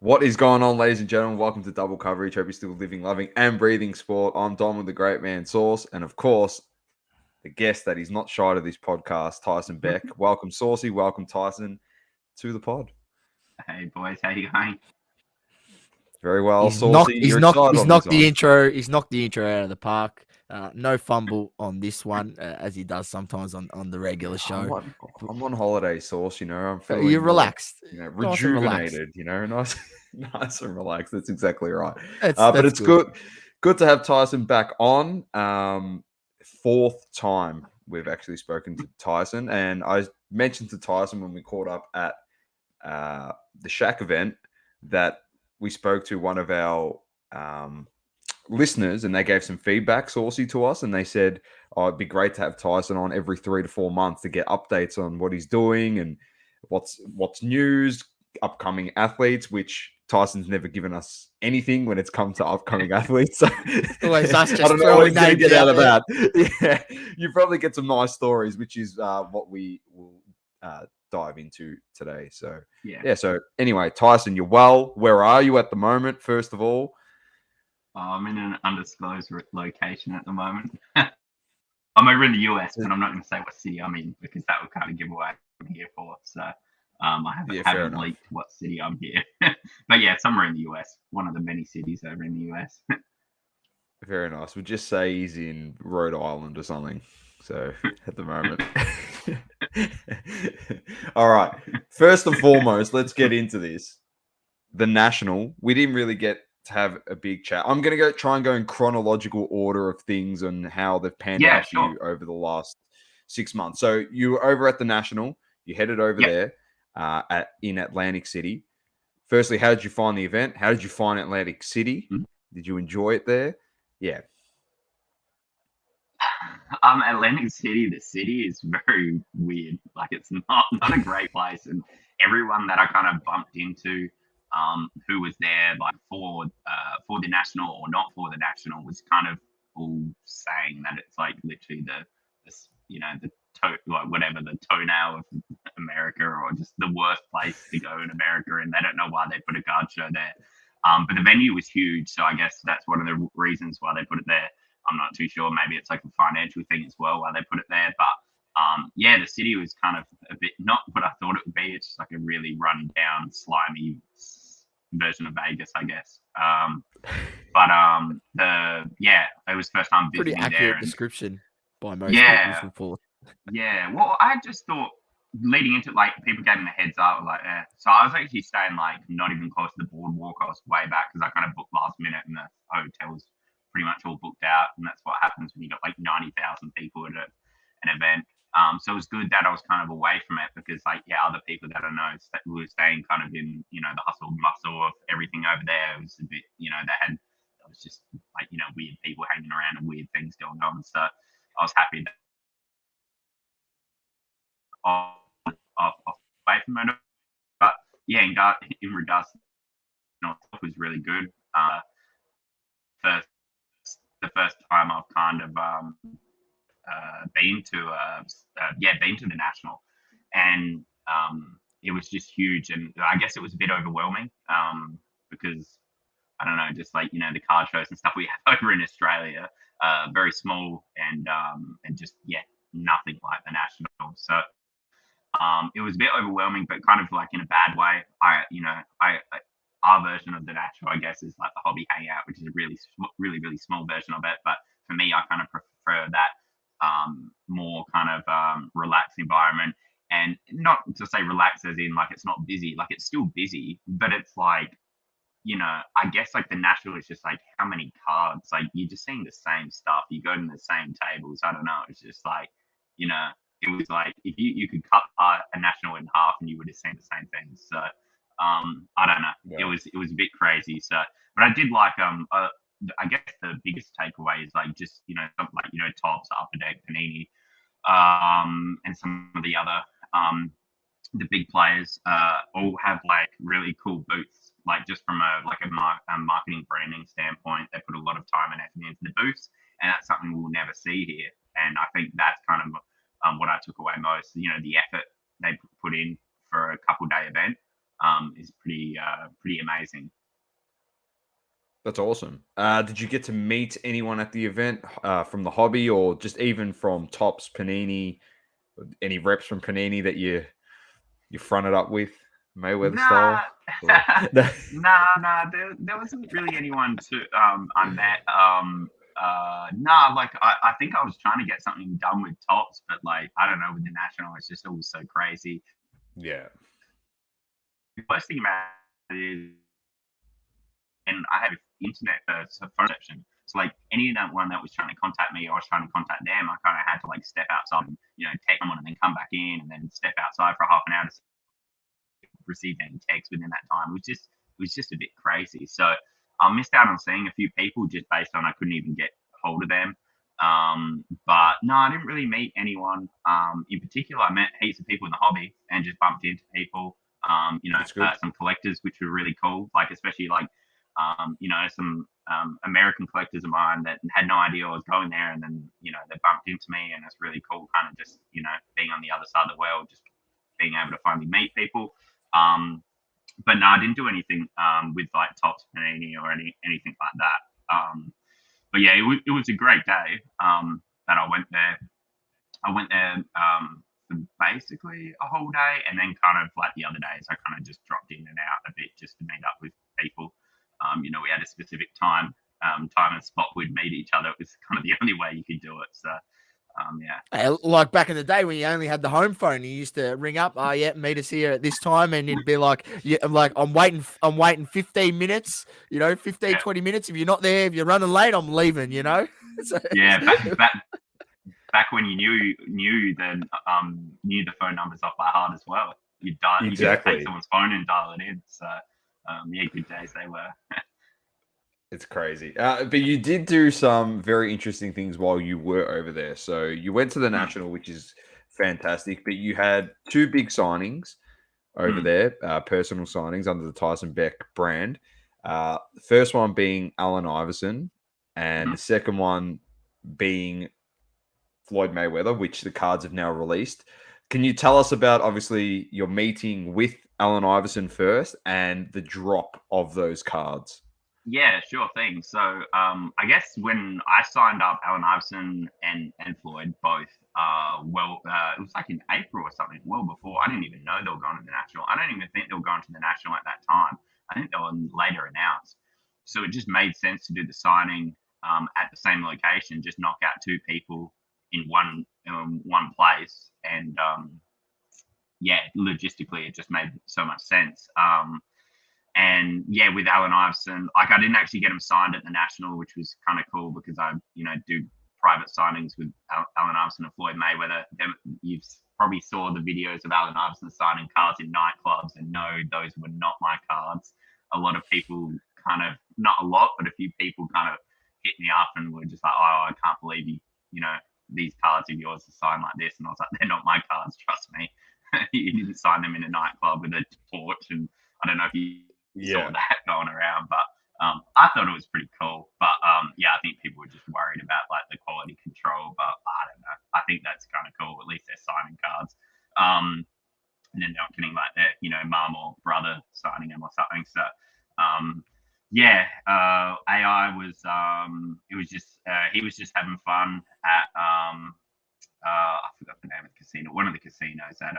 What is going on, ladies and gentlemen? Welcome to Double Coverage. Hope you're still living, loving, and breathing sport. I'm Don with the Great Man Sauce, and of course, the guest that is not shy to this podcast, Tyson Beck. Welcome, Saucy. Welcome, Tyson, to the pod. Hey boys, how you going? Very well, He's Saucy. knocked. You're excited He's on this knocked the one. intro. He's knocked the intro out of the park. No fumble on this one, as he does sometimes on the regular show. I'm on holiday, Sauce. I'm feeling You're relaxed. Nice and relaxed. rejuvenated. Nice, nice and relaxed. That's exactly right. That's But it's good to have Tyson back on. Fourth time we've actually spoken to Tyson, and I mentioned to Tyson when we caught up at the Shack event that we spoke to one of our listeners, and they gave some feedback, Saucy, to us, and they said, it'd be great to have Tyson on every 3 to 4 months to get updates on what he's doing and what's news, upcoming athletes, which Tyson's never given us anything when it's come to upcoming athletes. So Always us just I don't know what he's going to get out of there. that. Yeah, you probably get some nice stories, which is what we will dive into today. So yeah. So anyway, Tyson, you're well. Where are you at the moment? First of all, I'm in an undisclosed location at the moment. I'm over in the US, but I'm not going to say what city I'm in because that would kind of give away what I'm here for. So I haven't leaked what city I'm here. But yeah, somewhere in the US, one of the many cities over in the US. Very nice. We'll just say he's in Rhode Island or something. So at the moment. All right. First and foremost, let's get into this. The National. We didn't really get to have a big chat. I'm going to try and go in chronological order of things and how they've panned out for you over the last 6 months. So you were over at the National. You headed over there in Atlantic City. Firstly, how did you find the event? How did you find Atlantic City? Mm-hmm. Did you enjoy it there? Yeah. Atlantic City, the city is very weird. Like it's not a great place, and everyone that I kind of bumped into, who was there like for the National or not for the National, was kind of all saying that it's like literally whatever the toenail of America, or just the worst place to go in America, and they don't know why they put a guard show there. But the venue was huge, so I guess that's one of the reasons why they put it there. I'm not too sure. Maybe it's like a financial thing as well why they put it there. But the city was kind of a bit not what I thought it would be. It's just like a really run down, slimy version of Vegas, I guess. It was first time visiting there. Pretty accurate description by most people's report. Yeah, well, I just thought leading into it, like people gave me the heads up, like, So I was actually staying like not even close to the boardwalk. I was way back because I kind of booked last minute, and the hotel was pretty much all booked out, and that's what happens when you got like 90,000 people at an event. So it was good that I was kind of away from it because, like, other people that I know were staying kind of in, the hustle and bustle of everything over there. It was a bit, it was just like, weird people hanging around and weird things going on. So I was happy that away from it. But yeah, in regards to it was really good. The first time I've kind of been to the National, and it was just huge, and I guess it was a bit overwhelming because I don't know, just like the car shows and stuff we have over in Australia, very small and just nothing like the National. So it was a bit overwhelming, but kind of like in a bad way. Our version of the National, I guess, is like the hobby hangout, which is a really, really, really small version of it. But for me, I kind of prefer that more kind of relaxed environment, and not to say relaxed as in like it's not busy, like it's still busy, but it's like, I guess like the National is just like how many cards, like you're just seeing the same stuff. You go to the same tables. I don't know. It's just like, it was like if you could cut a National in half and you would have seen the same things. So I don't know. Yeah. It was a bit crazy. So, but I did like I guess the biggest takeaway is like just Tops, Upper Deck, Panini, and some of the other the big players all have like really cool booths. Like just from a marketing branding standpoint, they put a lot of time and effort into the booths, and that's something we'll never see here. And I think that's kind of what I took away most. The effort they put in for a couple-day event is pretty pretty amazing. That's awesome. Did you get to meet anyone at the event from the hobby, or just even from Tops, Panini? Any reps from Panini that you fronted up with, Mayweather style? Nah. There wasn't really anyone to I met. Like I think I was trying to get something done with Tops, but like I don't know, with the national, it's just all so crazy. Yeah. The worst thing about it is, and I have internet phone reception. So like anyone that was trying to contact me, or I was trying to contact them, I kind of had to like step outside and text someone and then come back in and then step outside for half an hour to receive any text within that time. It was just a bit crazy. So I missed out on seeing a few people just based on I couldn't even get hold of them. But no, I didn't really meet anyone in particular. I met heaps of people in the hobby and just bumped into people. Some collectors, which were really cool. Like especially like some American collectors of mine that had no idea I was going there, and then they bumped into me, and it's really cool. Kind of just being on the other side of the world, just being able to finally meet people. But no, I didn't do anything with like Tops Panini or anything like that. But yeah, it was a great day that I went there. I went there for basically a whole day, and then kind of like the other days, I kind of just dropped in and out a bit just to meet up with people. We had a specific time and spot we'd meet each other. It was kind of the only way you could do it. So yeah. Like back in the day when you only had the home phone, you used to ring up, meet us here at this time, and you'd be like, I'm waiting 15 minutes, 20 minutes. If you're not there, if you're running late, I'm leaving, So, yeah, back when you knew the phone numbers off by heart as well. You take someone's phone and dial it in. So good days they were. It's crazy. But you did do some very interesting things while you were over there. So you went to the National, which is fantastic, but you had two big signings over there, personal signings under the Tyson Beck brand. The first one being Allen Iverson, and the second one being Floyd Mayweather, which the cards have now released. Can you tell us about, obviously, your meeting with Allen Iverson first and the drop of those cards? Yeah, sure thing. So I guess when I signed up Allen Iverson and Floyd both, it was like in April or something, well before. I didn't even know they were going to the National. I don't even think they were going to the National at that time. I think they were later announced. So it just made sense to do the signing at the same location, just knock out two people in one place. And logistically, it just made so much sense. And yeah, with Allen Iverson, like I didn't actually get him signed at the National, which was kind of cool because I, do private signings with Allen Iverson and Floyd Mayweather. You've probably saw the videos of Allen Iverson signing cards in nightclubs, and no, those were not my cards. A lot of people not a lot, but a few people kind of hit me up and were just like, oh, I can't believe these cards of yours are signed like this. And I was like, they're not my cards, trust me. You didn't sign them in a nightclub with a torch, and I don't know if you saw that going around, but I thought it was pretty cool. But I think people were just worried about like the quality control, but I don't know. I think that's kind of cool. At least they're signing cards. And then not getting like their, mum or brother signing them or something. So AI was it was just he was just having fun at I forgot the name of the casino, one of the casinos at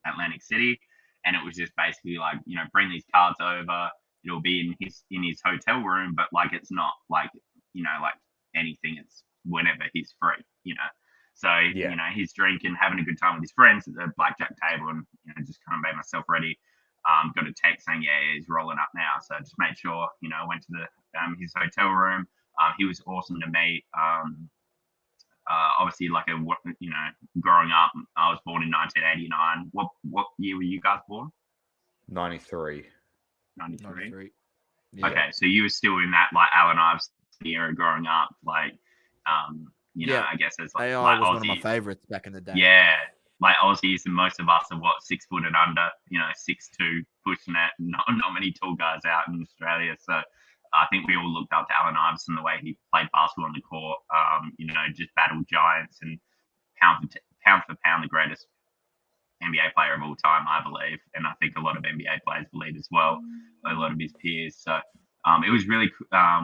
Atlantic City. And it was just basically like, bring these cards over. It'll be in his hotel room, but like it's not like like anything. It's whenever he's free, So he's drinking, having a good time with his friends at the blackjack table, and just kind of made myself ready. Got a text saying he's rolling up now, so I just made sure I went to the his hotel room. He was awesome to meet. Obviously, like growing up, I was born in 1989. What year were you guys born? 93. 93. Yeah. Okay, so you were still in that like Allen Iverson era growing up, like I guess as AI like was Aussies. one of my favorites back in the day. Yeah, like Aussies, and most of us are 6 foot and under, 6'2", pushing it. Not many tall guys out in Australia, so I think we all looked up to Allen Iverson, the way he played basketball on the court. Just battled giants and pound for pound the greatest NBA player of all time, I believe, and I think a lot of NBA players believe as well. A lot of his peers. So it was really. I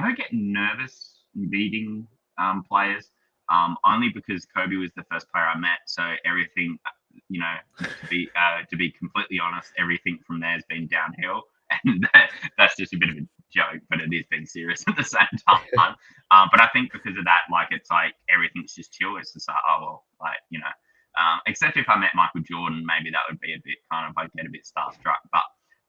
don't get nervous beating players, only because Kobe was the first player I met. So everything, to be completely honest, everything from there has been downhill, and that's just a bit of a joke, but it is being serious at the same time. But I think because of that, like it's like everything's just chill. It's just like, oh well, like except if I met Michael Jordan, maybe that would be a bit kind of like get a bit starstruck. But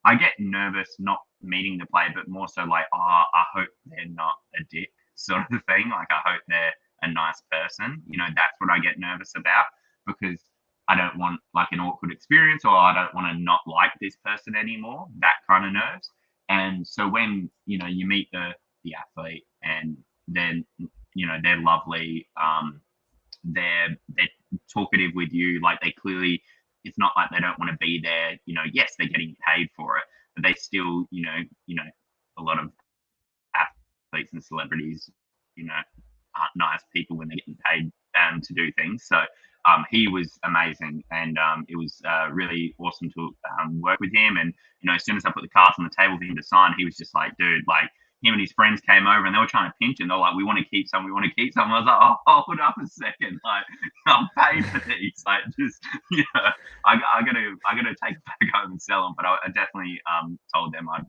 I get nervous not meeting the player, but more so like, oh, I hope they're not a dick sort of thing. Like I hope they're a nice person. That's what I get nervous about, because I don't want like an awkward experience, or I don't want to not like this person anymore. That kind of nerves. And so when you meet the athlete, and then they're lovely, they're talkative with you, like they clearly, it's not like they don't want to be there. Yes, they're getting paid for it, but they still, a lot of athletes and celebrities, aren't nice people when they're getting paid to do things. So he was amazing, and it was really awesome to work with him. And as soon as I put the cards on the table for him to sign, he was just like, dude, like him and his friends came over and they were trying to pinch him. They're like, we want to keep some. I was like, oh, hold up a second, like I'm paid for these. Like just I gotta take it back home and sell them. But I definitely told them I'd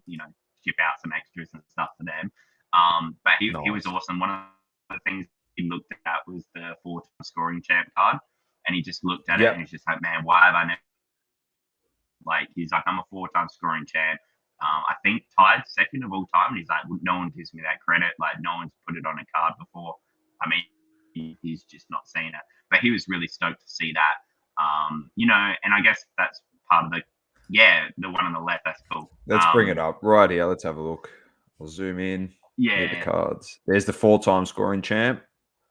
ship out some extras and stuff for them. But he was awesome. One of the things he looked at was the 4-time scoring champ card, and he just looked at it and he's just like, man, why have I never? Like he's like, I'm a 4-time scoring champ. I think tied second of all time. And he's like, no one gives me that credit. Like no one's put it on a card before. I mean, he's just not seen it. But he was really stoked to see that. And I guess that's part of the one on the left. That's cool. Let's bring it up right here. Let's have a look. We'll zoom in. Yeah. The cards. There's the 4-time scoring champ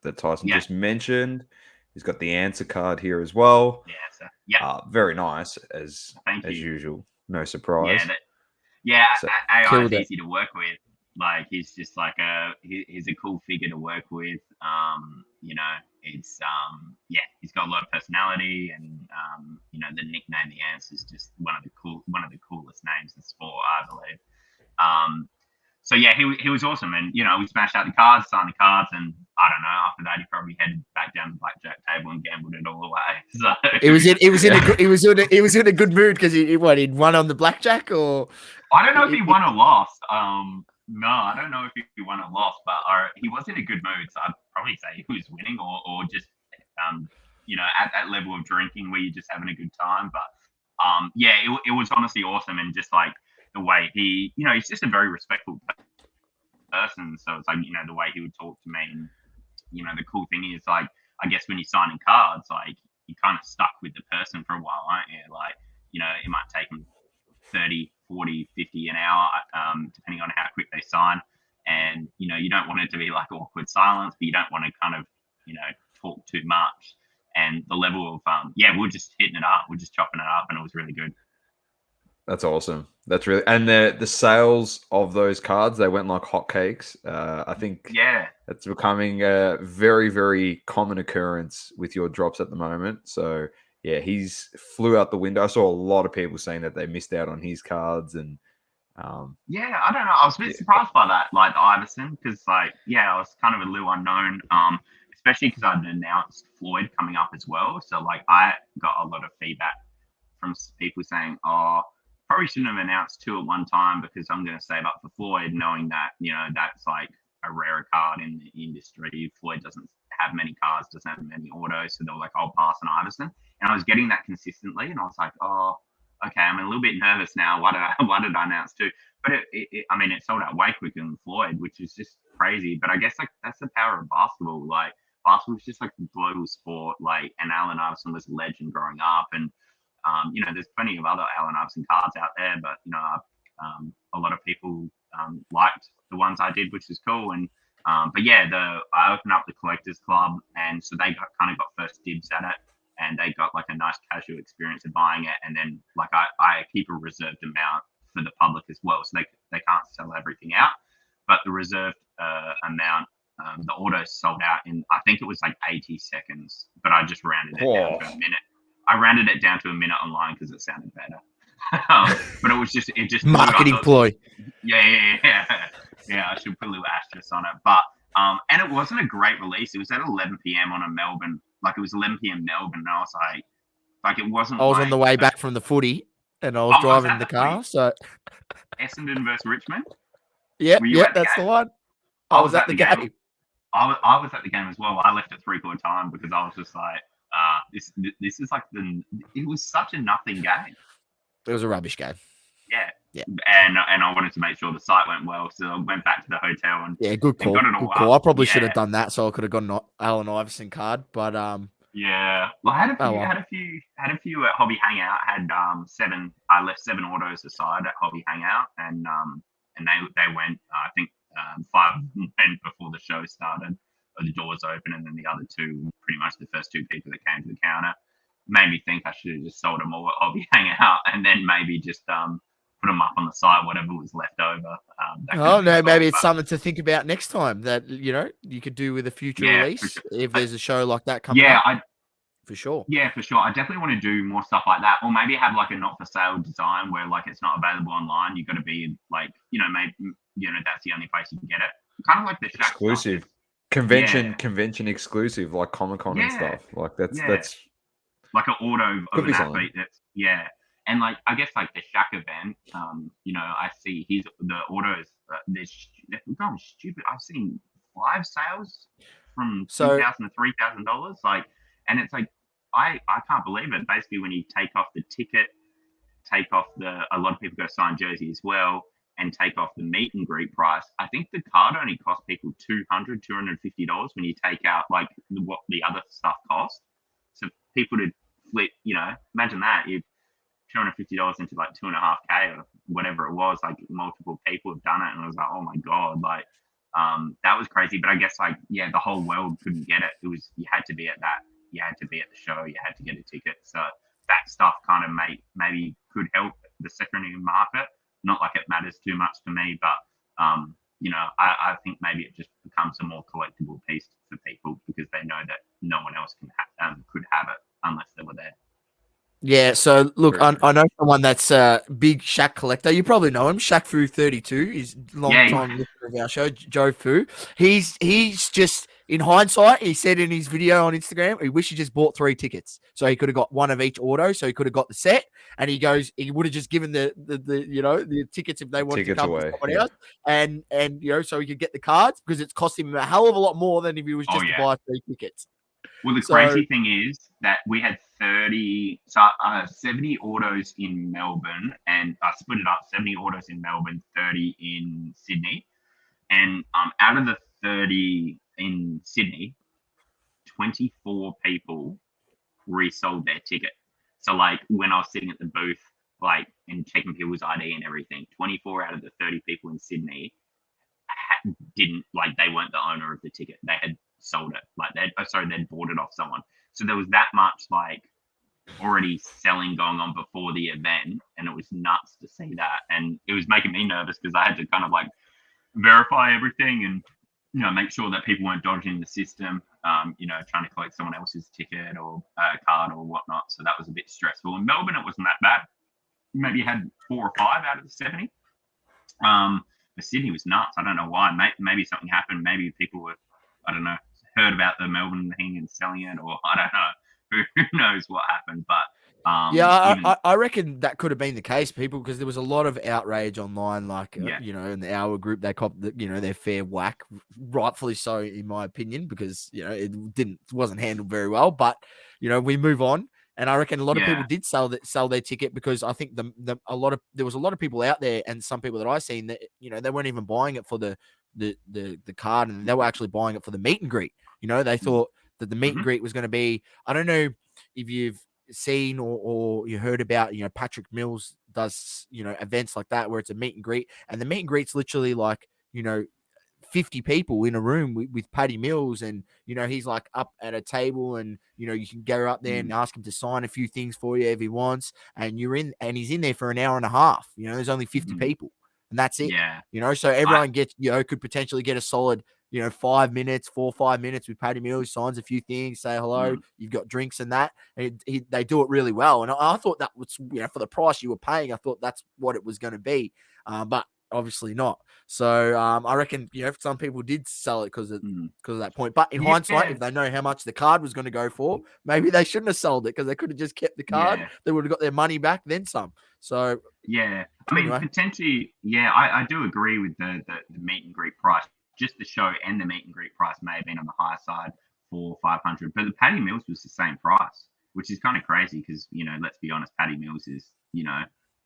that Tyson just mentioned. He's got the answer card here as well. Very nice as usual. No surprise. AI's easy to work with. Like he's just like he's a cool figure to work with. It's he's got a lot of personality, and the nickname The Ants is just one of the coolest names in sport, I believe. So he was awesome, and we smashed out the cards, signed the cards, and I don't know. After that, he probably headed back down the blackjack table and gambled it all away. So he was in a good mood because he'd won on the blackjack, or I don't know if he won or lost. No, I don't know if he won or lost, but he was in a good mood. So I'd probably say he was winning, or just at that level of drinking where you're just having a good time. But it was honestly awesome, and just like the way he's just a very respectful person. So it's like the way he would talk to me, and the cool thing is, like, I guess when you're signing cards, like you're kind of stuck with the person for a while, aren't you? Like it might take them 30, 40, 50 an hour, depending on how quick they sign. And, you don't want it to be like awkward silence, but you don't want to kind of, talk too much. And the level of, we're just hitting it up. We're just chopping it up, and it was really good. That's awesome. That's really, and the sales of those cards, they went like hotcakes. I think it's becoming a very, very common occurrence with your drops at the moment. So he's flew out the window. I saw a lot of people saying that they missed out on his cards, and I don't know. I was a bit surprised by that, like Iverson, because I was kind of a little unknown, especially because I'd announced Floyd coming up as well. So like I got a lot of feedback from people saying, "Oh, probably shouldn't have announced 2 at one time because I'm going to save up for Floyd," knowing that that's like a rare card in the industry. Floyd doesn't have many cards, doesn't have many autos, so they were like, "I'll pass on Iverson." And I was getting that consistently, and I was like, "Oh, okay, I'm a little bit nervous now. Why did I announce 2?" But it sold out way quicker than Floyd, which is just crazy. But I guess like that's the power of basketball. Like basketball is just like a global sport. Like, and Allen Iverson was a legend growing up, and there's plenty of other Allen Iverson cards out there, but a lot of people liked the ones I did, which is cool. And I opened up the collectors club, and so they kind of got first dibs at it, and they got like a nice casual experience of buying it. And then like I keep a reserved amount for the public as well, so they can't sell everything out, but the reserved amount, the auto sold out in, I think it was like 80 seconds, but I just rounded it down to a minute. I rounded it down to a minute online because it sounded better. But it just marketing ploy. Yeah. I should put a little asterisk on it, but and it wasn't a great release. It was at 11 p.m. on a Melbourne, like it was 11 p.m. Melbourne, and I was like it wasn't. I was like, on the way back from the footy, and I was driving in the car. So Essendon versus Richmond. Yep, that's the one. I was at the game. I was at the game as well. I left at 3/4 time because I was just like, this is like it was such a nothing game. It was a rubbish game. Yeah. And I wanted to make sure the site went well, so I went back to the hotel and good call. Got it all good call. I probably Yeah. should have done that, so I could have gotten an Allen Iverson card. But yeah, well, I had a few at Hobby Hangout. I left 7 autos aside at Hobby Hangout, and they went. I think 5 went before the show started, or the doors open, and then the other 2, pretty much the first 2 people that came to the counter, made me think I should have just sold them all at Hobby Hangout, and then maybe just put them up on the site, whatever was left over. Maybe it's something to think about next time that you could do with a future release sure. if there's a show like that coming up. For sure. Yeah, for sure. I definitely want to do more stuff like that, or maybe have like a not for sale design where like it's not available online. You got to be like, maybe that's the only place you can get it. Kind of like the Shaq exclusive stuff. convention exclusive, like Comic-Con and stuff. Like that's like an auto of an something. athlete. Yeah, and like I guess like the Shaq event. I see the autos. They're going stupid. I've seen 5 sales from $2,000 to $3,000. Like, and it's like. I can't believe it. Basically, when you take off the ticket, take off a lot of people go sign jersey as well, and take off the meet and greet price. I think the card only cost people $250 when you take out like what the other stuff cost. So people to flip, imagine that you $250 into like $2.5K or whatever it was. Like multiple people have done it, and I was like, oh my god, like that was crazy. But I guess like the whole world couldn't get it. It was you had to be at that. You had to be at the show. You had to get a ticket. So that stuff kind of maybe could help the secondary market. Not like it matters too much to me, but I think maybe it just becomes a more collectible piece for people because they know that no one else could have it unless they were there. Yeah, so look, I know someone that's a big Shaq collector. You probably know him, Shaq Fu 32. He's a long time listener of our show, Joe Fu. He's just in hindsight, he said in his video on Instagram, he wished he just bought 3 tickets, so he could have got one of each auto, so he could have got the set. And he goes, he would have just given the tickets if they wanted to come to somebody else, and so he could get the cards because it's cost him a hell of a lot more than if he was just to buy 3 tickets. Well, the crazy thing is that we had 70 autos in Melbourne, and I split it up, 70 autos in Melbourne, 30 in Sydney. And out of the 30 in Sydney, 24 people resold their ticket. So like when I was sitting at the booth, like and checking people's ID and everything, 24 out of the 30 people in Sydney they weren't the owner of the ticket. They had sold it. Like they'd bought it off someone. So there was that much like already selling going on before the event, and it was nuts to see that. And it was making me nervous because I had to kind of like verify everything and make sure that people weren't dodging the system, trying to collect someone else's ticket or card or whatnot. So that was a bit stressful. In Melbourne, it wasn't that bad. Maybe had 4 or 5 out of the 70. But Sydney was nuts. I don't know why. Maybe something happened. Maybe people were, I don't know, heard about the Melbourne thing and selling it, or I don't know. Who knows what happened? But I reckon that could have been the case, people, because there was a lot of outrage online, like in the Hour group, they copped their fair whack, rightfully so, in my opinion, because it wasn't handled very well. But we move on, and I reckon a lot of people did sell their ticket because I think there was a lot of people out there, and some people that I seen that they weren't even buying it for the card, and they were actually buying it for the meet and greet. They thought that the meet and greet was going to be, I don't know if you've seen or you heard about, Patrick Mills does, events like that where it's a meet and greet, and the meet and greet's literally like, 50 people in a room with Paddy Mills, and he's like up at a table, and you can go up there and ask him to sign a few things for you if he wants, and he's in there for an hour and a half. There's only 50 people, and that's it. So everyone gets could potentially get a solid 5 minutes, 4 or 5 minutes with Paddy Mills, signs a few things, say hello, you've got drinks and that. And they do it really well. And I thought that was, for the price you were paying, I thought that's what it was going to be. But obviously not. So I reckon, some people did sell it because of that point. But in hindsight, if they know how much the card was going to go for, maybe they shouldn't have sold it because they could have just kept the card. They would have got their money back, then some. So I mean, potentially, I do agree with the meet and greet price. Just the show and the meet and greet price may have been on the higher side for 500, but the Paddy Mills was the same price, which is kind of crazy because let's be honest, Paddy Mills is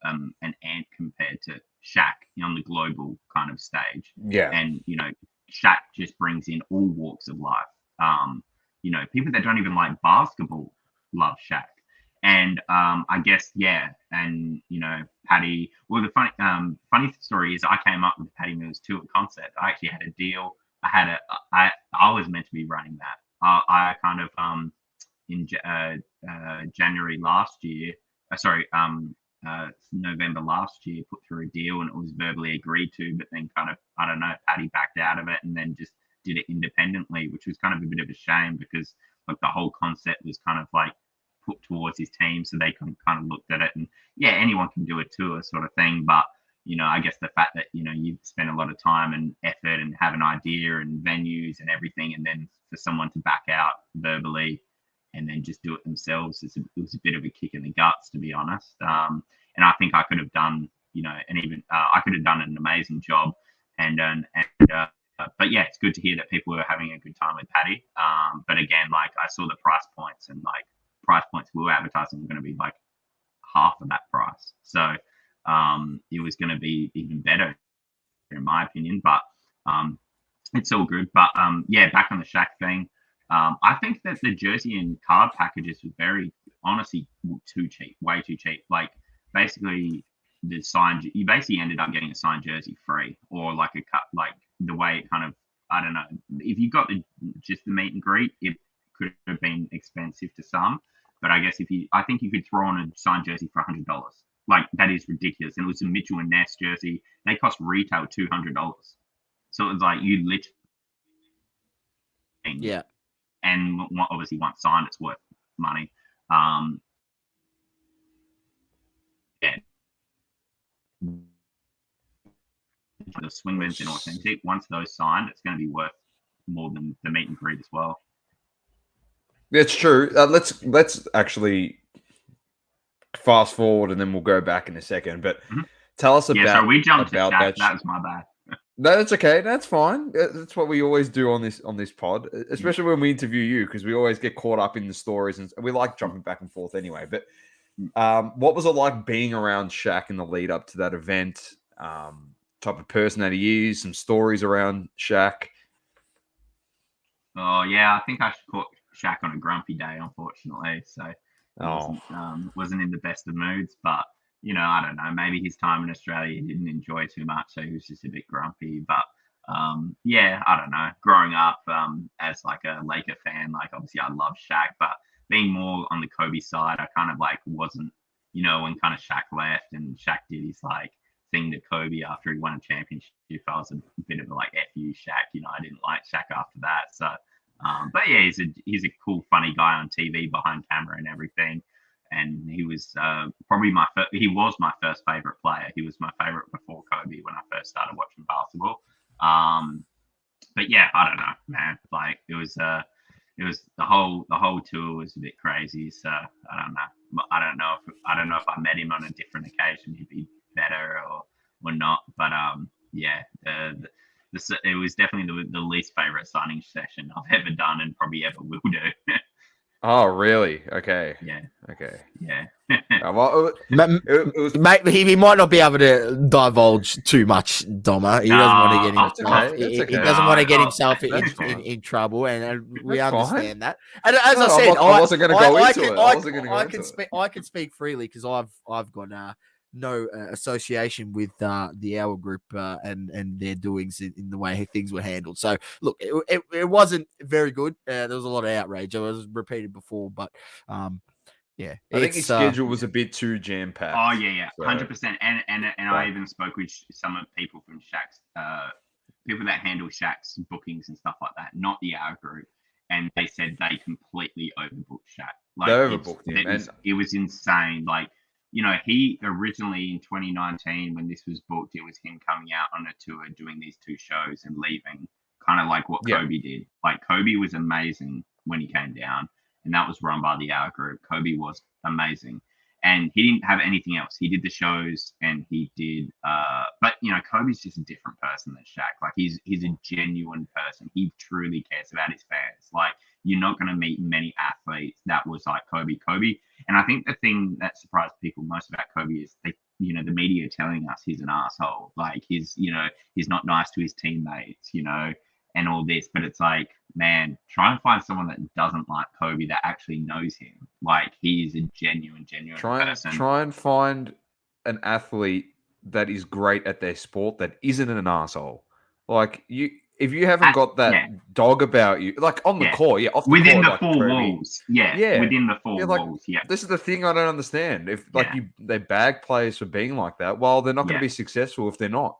an ant compared to Shaq on the global kind of stage. Yeah, and Shaq just brings in all walks of life. People that don't even like basketball love Shaq. And I guess, and Paddy. Well, the funny story is I came up with Paddy Mills 2 at concept. I actually had a deal. I was meant to be running that. I kind of in January last year. November last year, put through a deal and it was verbally agreed to, but then kind of, I don't know, Paddy backed out of it and then just did it independently, which was kind of a bit of a shame because like the whole concept was kind of like put towards his team, so they kind of looked at it and anyone can do a tour sort of thing, but I guess the fact that you spend a lot of time and effort and have an idea and venues and everything, and then for someone to back out verbally and then just do it themselves, it was a bit of a kick in the guts, to be honest. And I think I could have done I could have done an amazing job, but it's good to hear that people were having a good time with Paddy. But again, like I saw the price points and like price points we were advertising were going to be like half of that price. So it was going to be even better in my opinion, but it's all good. But back on the Shaq thing, I think that the jersey and card packages were very honestly too cheap, way too cheap. Like basically you basically ended up getting a signed jersey free, or like a cut, like the way it kind of, I don't know, if you got just the meet and greet, it could have been expensive to some, but I guess I think you could throw on a signed jersey for $100. Like that is ridiculous. And it was a Mitchell and Ness jersey. They cost retail $200. So it was like you literally, and obviously once signed, it's worth money. The Swingman's and Authentic, once those signed, it's going to be worth more than the meet and greet as well. That's true. Let's actually fast forward and then we'll go back in a second. But tell us about. So we jumped about that. That was my bad. No, that's okay. That's fine. That's what we always do on this pod, especially when we interview you, because we always get caught up in the stories and we like jumping back and forth anyway. But what was it like being around Shaq in the lead up to that event? Type of person that he is, some stories around Shaq. Oh yeah, I think I caught Shaq on a grumpy day, unfortunately. So wasn't in the best of moods, but I don't know. Maybe his time in Australia he didn't enjoy too much, so he was just a bit grumpy. But I don't know. Growing up as like a Laker fan, like obviously I love Shaq, but being more on the Kobe side, I kind of like wasn't, when kind of Shaq left and Shaq did his like thing to Kobe after he won a championship, I was a bit of a like F you Shaq, I didn't like Shaq after that. So but yeah, he's a cool, funny guy on TV behind camera and everything. And he was probably he was my first favorite player. He was my favorite before Kobe when I first started watching basketball. But yeah, I don't know, man. Like it was the whole tour was a bit crazy. So I don't know. I don't know if I met him on a different occasion, he'd be better or not. But it was definitely the least favorite signing session I've ever done and probably ever will do. Oh, really? Okay. Yeah. Okay. Yeah. Well, Mate, he might not be able to divulge too much, Doma. He doesn't want to get himself. He doesn't want to get himself in trouble, and we understand that. And as I said, I wasn't going to go into it. I wasn't going to go into it. I can speak freely because I've got no association with the Hour Group and their doings in the way things were handled. So look, it wasn't very good. There was a lot of outrage. I was repeated before, but I think his schedule was a bit too jam packed. Oh yeah, 100%. And I even spoke with some of people from Shaq's people that handle Shaq's bookings and stuff like that, not the our group, and they said they completely overbooked Shaq. Like They overbooked him, and it was insane. Like, you know, he originally in 2019 when this was booked, it was him coming out on a tour doing these 2 shows and leaving, kind of like what Kobe did. Like Kobe was amazing when he came down, and that was run by the our group. Kobe was amazing. And he didn't have anything else. He did the shows and he did but you know, Kobe's just a different person than Shaq. Like he's a genuine person. He truly cares about his fans. Like you're not gonna meet many athletes that was like Kobe. And I think the thing that surprised people most about Kobe is they, you know, the media telling us he's an asshole. Like he's not nice to his teammates, you know, and all this. But it's like, man, try and find someone that doesn't like Kobe that actually knows him. Like he is a genuine person. Try and find an athlete that is great at their sport that isn't an asshole. Like if you haven't got that dog about you, like on the court, off the within court, the like 4 walls, within the 4 walls, This is the thing I don't understand. If they bag players for being like that, well, they're not going to be successful if they're not.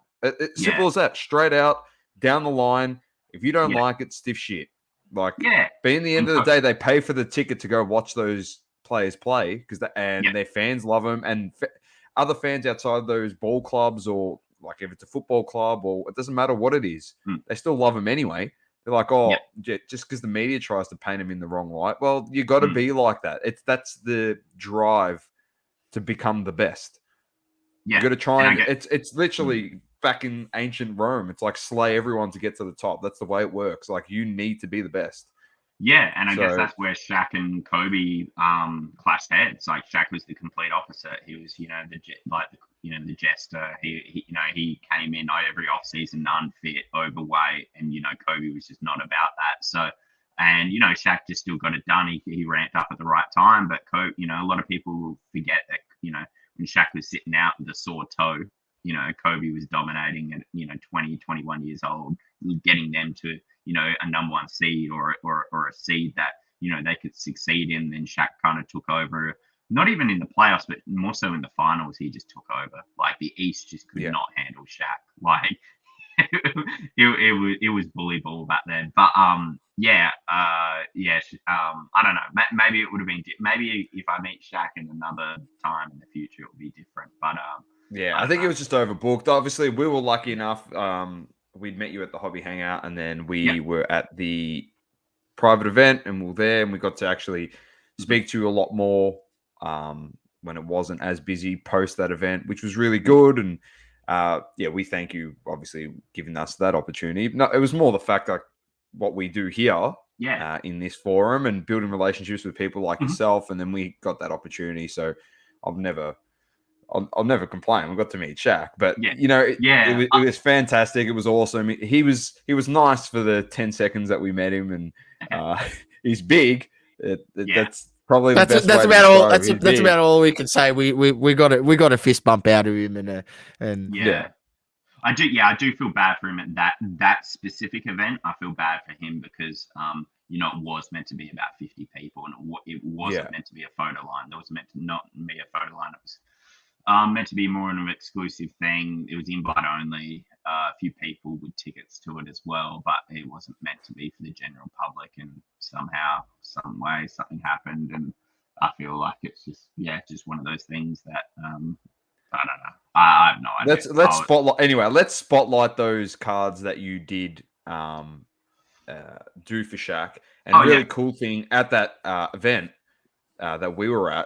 Simple as that. Straight out down the line. If you don't like it, stiff shit. Like, being the end of the day, they pay for the ticket to go watch those players play because their fans love them, and other fans outside those ball clubs, or like if it's a football club, or it doesn't matter what it is, they still love them anyway. They're like, just because the media tries to paint them in the wrong light. Well, you got to be like that. That's the drive to become the best. You got to try and it's literally back in ancient Rome. It's like slay everyone to get to the top. That's the way it works. Like you need to be the best. Yeah, and I guess that's where Shaq and Kobe clashed heads. Like Shaq was the complete opposite. He was, you know, the jester. He came in every offseason unfit, overweight, and you know Kobe was just not about that. So, and you know Shaq just still got it done. He ramped up at the right time, but Kobe, you know, a lot of people will forget that, you know, when Shaq was sitting out with a sore toe, you know, Kobe was dominating at, you know, 20, 21 years old, getting them to, you know, a number 1 seed or a seed that, you know, they could succeed in. Then Shaq kind of took over, not even in the playoffs, but more so in the finals. He just took over. Like the East just could not handle Shaq. Like it was bully ball back then. But I don't know. Maybe it would have been. Maybe if I meet Shaq in another time in the future, it would be different. But I think it was just overbooked. Obviously, we were lucky enough. We'd met you at the Hobby Hangout, and then we were at the private event, and we were there, and we got to actually speak to you a lot more when it wasn't as busy post that event, which was really good. And we thank you, obviously, giving us that opportunity. No, it was more the fact like what we do here in this forum and building relationships with people like yourself, and then we got that opportunity. So I'll never complain. We got to meet Shaq, but you know, it was fantastic. It was awesome. He was nice for the 10 seconds that we met him, and he's big. That's probably the best. That's about all. That's about all we can say. We got a fist bump out of him, and I do feel bad for him at that specific event. I feel bad for him because you know, it was meant to be about 50 people, and it wasn't meant to be a photo line. There was meant to not be a photo line. It was meant to be more of an exclusive thing. It was invite only. A few people with tickets to it as well, but it wasn't meant to be for the general public. And somehow, some way, something happened, and I feel like it's just one of those things that I don't know. I have no idea. Let's spotlight those cards that you did do for Shaq. And cool thing at that event that we were at.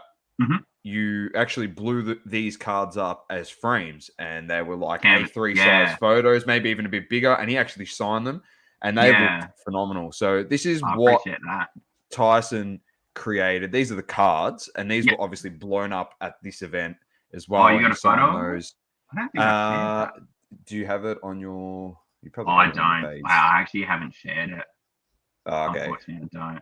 You actually blew these cards up as frames, and they were like A3 size photos, maybe even a bit bigger. And he actually signed them, and they looked phenomenal. So this is what Tyson created. These are the cards, and these were obviously blown up at this event as well. Oh, you got a photo of those? I don't think I've shared that. Do you have it on your? You probably. I don't. I actually haven't shared it. Oh, okay. Unfortunately, I don't.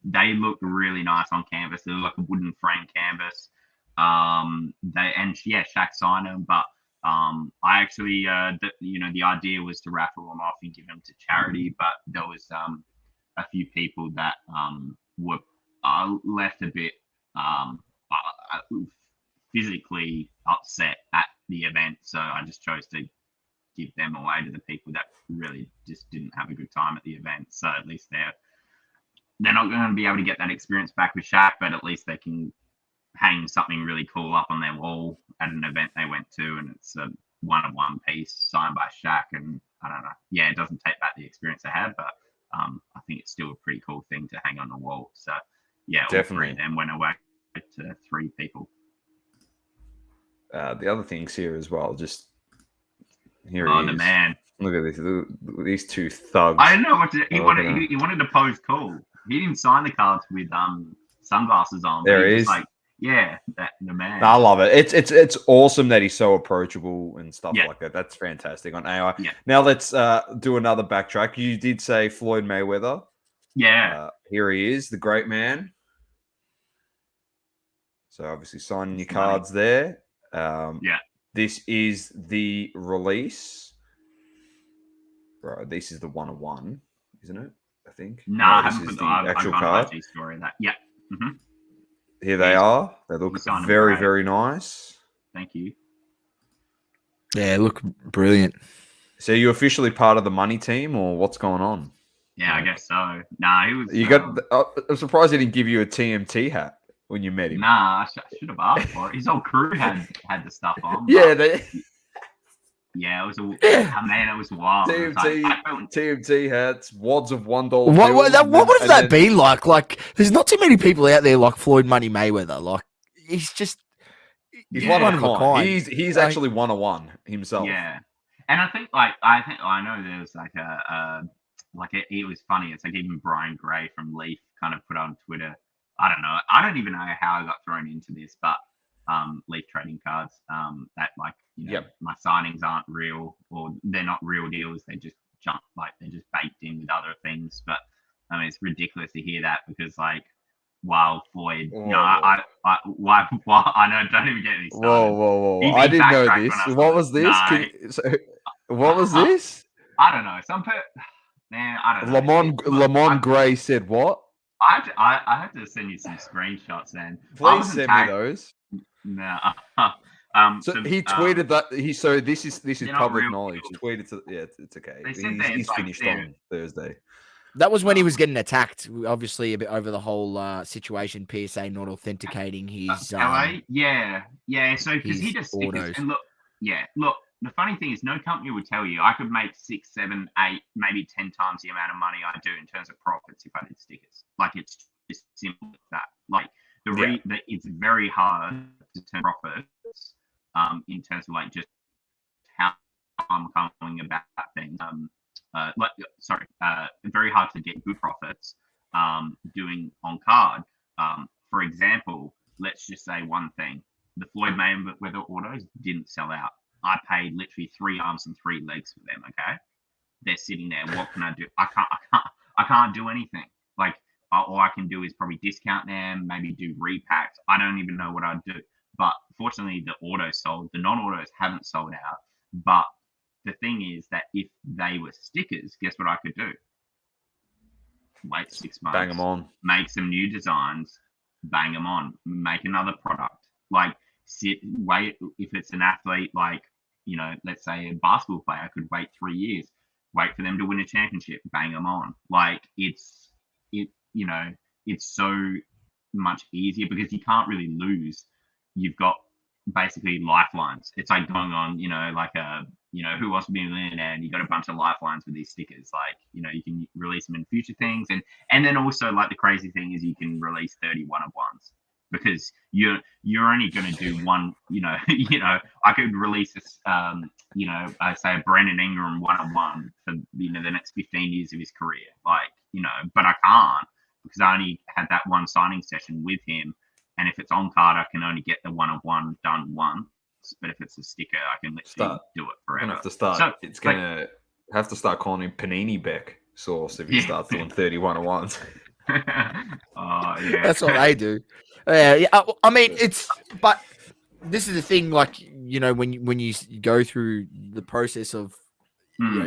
They look really nice on canvas. They're like a wooden frame canvas. Shaq signed them, but I actually the idea was to raffle them off and give them to charity, but there was a few people that were left a bit physically upset at the event, so I just chose to give them away to the people that really just didn't have a good time at the event. So at least they're not going to be able to get that experience back with Shaq, but at least they can hang something really cool up on their wall at an event they went to, and it's a one-of-one piece signed by Shaq. And I don't know, yeah, it doesn't take back the experience they had, but I think it's still a pretty cool thing to hang on the wall. So yeah, Definitely. all three of them went away to 3 people. The other things here as well, just here Oh, he the is. man. Look at these 2 thugs. I don't know what to, he wanted to pose cool. He didn't sign the cards with sunglasses on. There he he was is. like, yeah, the man. I love it. It's awesome that he's so approachable and stuff Yeah. like that. That's fantastic on AI. Yeah. Now let's do another backtrack. You did say Floyd Mayweather. Yeah. Here he is, the great man. So obviously signing your cards there. Yeah. This is the release. Right, this is the 1-of-1, isn't it? I think. No, I this haven't is put the actual I've card. got an IG story of that. Yeah. Mm-hmm. Here they are. They look Sign them very, great. very nice. Thank you. Yeah, look brilliant. So you officially part of the money team, or what's going on? Yeah, I guess so. Nah, he was. You got. I'm surprised he didn't give you a TMT hat when you met him. Nah, I should have asked for it. His whole crew had the stuff on. Yeah, Yeah, it was man, it was wild. It was TMT hats, wads of $1 What would bills, that be like? Like, there's not too many people out there like Floyd Money Mayweather. Like, he's just he's one of a kind. He's like, actually 1-of-1 himself. Yeah, and I think I know there's it was funny. It's like even Brian Gray from Leaf kind of put on Twitter. I don't know. I don't even know how I got thrown into this, but Leaf trading cards that my signings aren't real, or they're not real deals. They just they're just baked in with other things. But I mean, it's ridiculous to hear that, because while Floyd, I know, don't even get me started. Whoa! I didn't know this. What was this? What was this? I don't know. I don't know. Lamont Gray said what? I had to send you some screenshots, and please send me those. No. So he tweeted that this is public knowledge. He tweeted it's okay. He's finished on Thursday. That was when he was getting attacked, obviously a bit over the whole situation. PSA not authenticating his LA. Yeah. So because he just stickers, and look. The funny thing is, no company would tell you I could make 6, 7, 8, maybe 10 times the amount of money I do in terms of profits if I did stickers. Like, it's just simple as that. Like, it's very hard to turn profits in terms of just how I'm coming about things. Very hard to get good profits doing on card. For example, let's just say one thing: the Floyd Mayweather autos didn't sell out. I paid literally 3 arms and 3 legs for them. Okay, they're sitting there. What can I do? I can't do anything. All I can do is probably discount them, maybe do repacks. I don't even know what I'd do. But fortunately, the autos sold. The non-autos haven't sold out. But the thing is that if they were stickers, guess what I could do? Wait 6 months. Bang them on. Make some new designs. Bang them on. Make another product. Wait. If it's an athlete, let's say a basketball player, I could wait 3 years. Wait for them to win a championship. Bang them on. It's so much easier because you can't really lose. You've got basically lifelines. It's like going on, Who Wants to Be a Millionaire, and you got a bunch of lifelines with these stickers. You can release them in future things, and then also the crazy thing is you can release 30 1-of-1s, because you're only going to do one. I could release this. I say a Brandon Ingram 1-of-1 for the next 15 years of his career. But I can't, because I only had that one signing session with him. And if it's on card, I can only get the 1-of-1 done once. But if it's a sticker, I can literally do it forever. Have to start. It's gonna have to start calling him Panini Beck sauce if he starts doing 30 1-of-1s. Oh yeah, that's what they do. Yeah. I mean, but this is the thing. When you go through the process of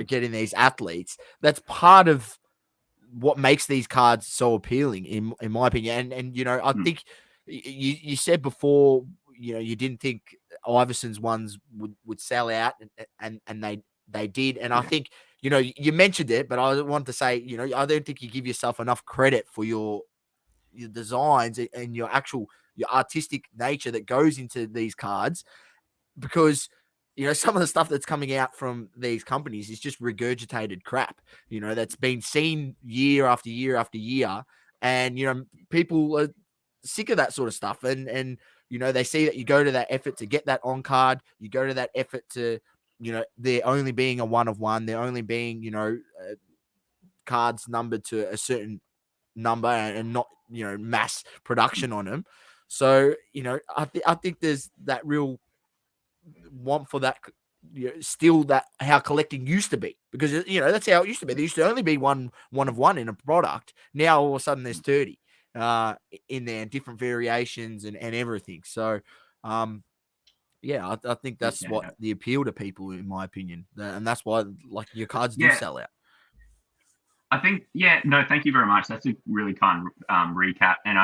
getting these athletes, that's part of what makes these cards so appealing, in my opinion. And I think you said before, you didn't think Iverson's ones would sell out, and they did. And I think, you mentioned it, but I want to say, I don't think you give yourself enough credit for your designs and your artistic nature that goes into these cards, because some of the stuff that's coming out from these companies is just regurgitated crap, that's been seen year after year after year. And people are sick of that sort of stuff, and they see that you go to that effort to get that on card, you go to that effort to there only being a 1 of 1, there only being cards numbered to a certain number and not mass production on them. So I think there's that real want for that, still that how collecting used to be, because that's how it used to be. There used to only be one of one in a product. Now all of a sudden there's 30 in there, different variations and everything. So I think that's what the appeal to people, in my opinion, and that's why like your cards do sell out. I think, no, thank you very much. That's a really kind recap. And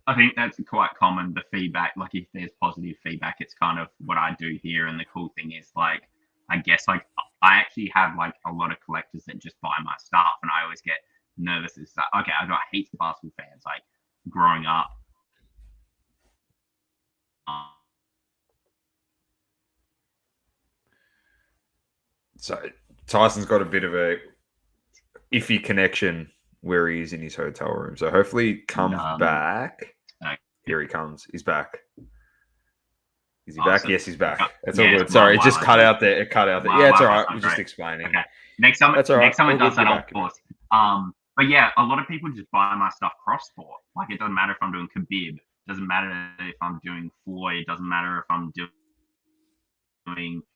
I think that's quite common, the feedback. Like, if there's positive feedback, it's kind of what I do here. And the cool thing is, like, I guess, like, I actually have, like, a lot of collectors that just buy my stuff. And I always get nervous. It's like, okay, I got heaps of basketball fans, like, growing up. So Tyson's got a bit of a iffy connection where he is in his hotel room. So hopefully he comes back. Here he comes. He's back. Is he back? So, yes, he's back. That's all good. Sorry, it just cut out there. It cut out there. Yeah, it's all right. We're just explaining. Okay. Next time it does that, of course. But yeah, a lot of people just buy my stuff cross-sport. Like, it doesn't matter if I'm doing Khabib. It doesn't matter if I'm doing Floyd. It doesn't matter if I'm doing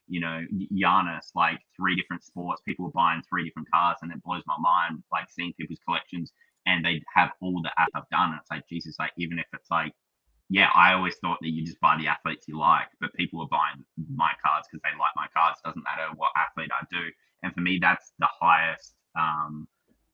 Giannis, like 3 different sports. People are buying 3 different cars, and it blows my mind, like, seeing people's collections, and they have all the athletes I've done. And it's like, Jesus, like, even if it's like, I always thought that you just buy the athletes you like, but people are buying my cards because they like my cards. Doesn't matter what athlete I do. And for me, that's the highest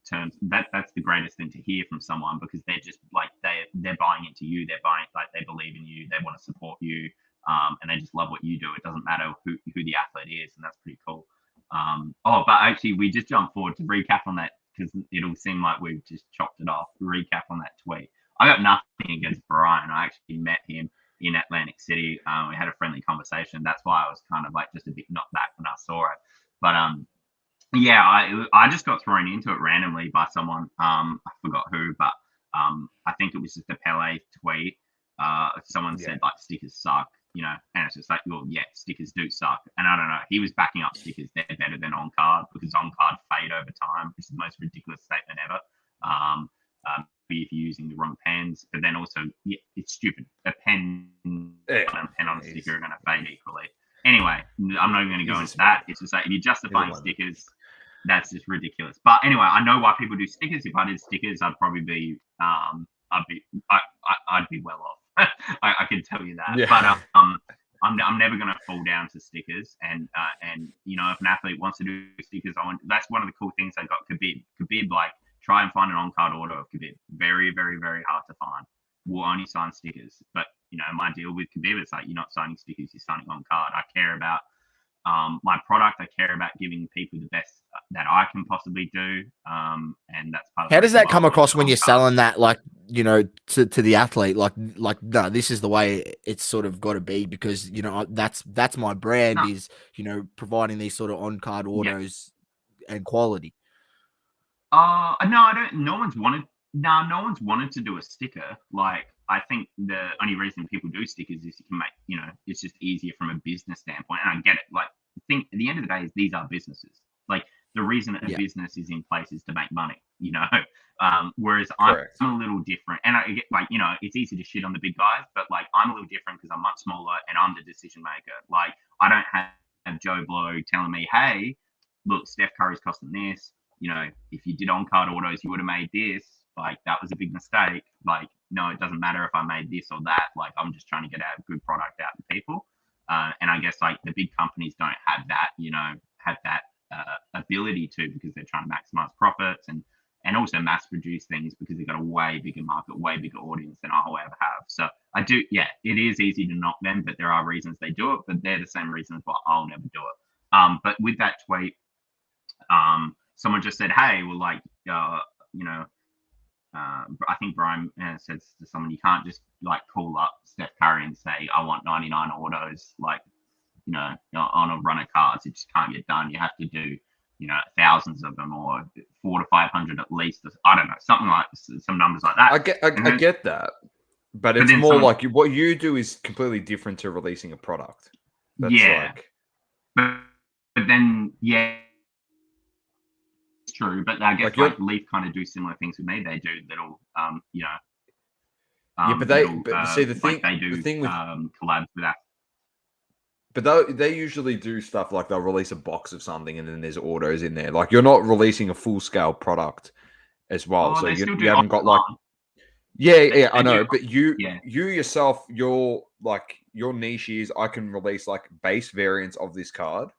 terms. That's the greatest thing to hear from someone, because they're just like, they're buying into you. They're buying, like, they believe in you. They want to support you. And they just love what you do. It doesn't matter who the athlete is, and that's pretty cool. But actually, we just jump forward to recap on that, because it'll seem like we've just chopped it off. Recap on that tweet. I got nothing against Brian. I actually met him in Atlantic City. We had a friendly conversation. That's why I was kind of like just a bit knocked back when I saw it. But I just got thrown into it randomly by someone. I forgot who, but I think it was just a Pele tweet. Someone said, like, stickers suck. And it's just like, well, yeah, stickers do suck. And I don't know, he was backing up stickers. They're better than on card, because on card fade over time, which is the most ridiculous statement ever. If you're using the wrong pens, but then also, it's stupid. A pen and a pen on a sticker are going to fade equally. Anyway, I'm not even going to go into that. It's just like, if you're justifying stickers, that's just ridiculous. But anyway, I know why people do stickers. If I did stickers, I'd probably be, I'd be well off. I can tell you that. Yeah. But I'm never going to fall down to stickers. And if an athlete wants to do stickers, that's one of the cool things I got. Khabib, like, try and find an on-card order of Khabib. Very, very, very hard to find. We'll only sign stickers. But my deal with Khabib is like, you're not signing stickers, you're signing on card. I care about my product. I care about giving people the best that I can possibly do. And that's part of. How does that come across when you're selling that, like, to the athlete? Like, no, this is the way it's sort of got to be, because that's my brand, is providing these sort of on card autos and quality. No, I don't. No one's wanted to do a sticker. Like, I think the only reason people do stickers is you can make, it's just easier from a business standpoint. And I get it. Like, the thing at the end of the day is these are businesses. Like, the reason a business is in place is to make money, whereas I'm a little different. And I get, like, it's easy to shit on the big guys, but, like, I'm a little different because I'm much smaller and I'm the decision maker. Like, I don't have Joe Blow telling me, hey, look, Steph Curry's costing this. If you did on-card autos, you would have made this. Like, that was a big mistake. Like, no, it doesn't matter if I made this or that. Like, I'm just trying to get a good product out to people. And I guess, like, the big companies don't have that, ability to, because they're trying to maximize profits and also mass produce things, because they've got a way bigger market, way bigger audience than I'll ever have. So I do, it is easy to knock them, but there are reasons they do it, but they're the same reasons why I'll never do it. But with that tweet, someone just said, "Hey, well, like, you know." I think Brian said to someone, you can't just like call up Steph Curry and say, I want 99 autos, like, on a run of cards. It just can't get done. You have to do, thousands of them, or 400 to 500 at least. I don't know, something like some numbers like that. I get that, but it's more like what you do is completely different to releasing a product. That's but then true, but I guess like Leaf kind of do similar things with me. They do little, but see the thing, they do the thing with collabs with that. But they usually do stuff like they'll release a box of something and then there's autos in there. Like you're not releasing a full scale product as well, so you haven't got like. Yeah, I know, but you yourself, your niche is I can release like base variants of this card,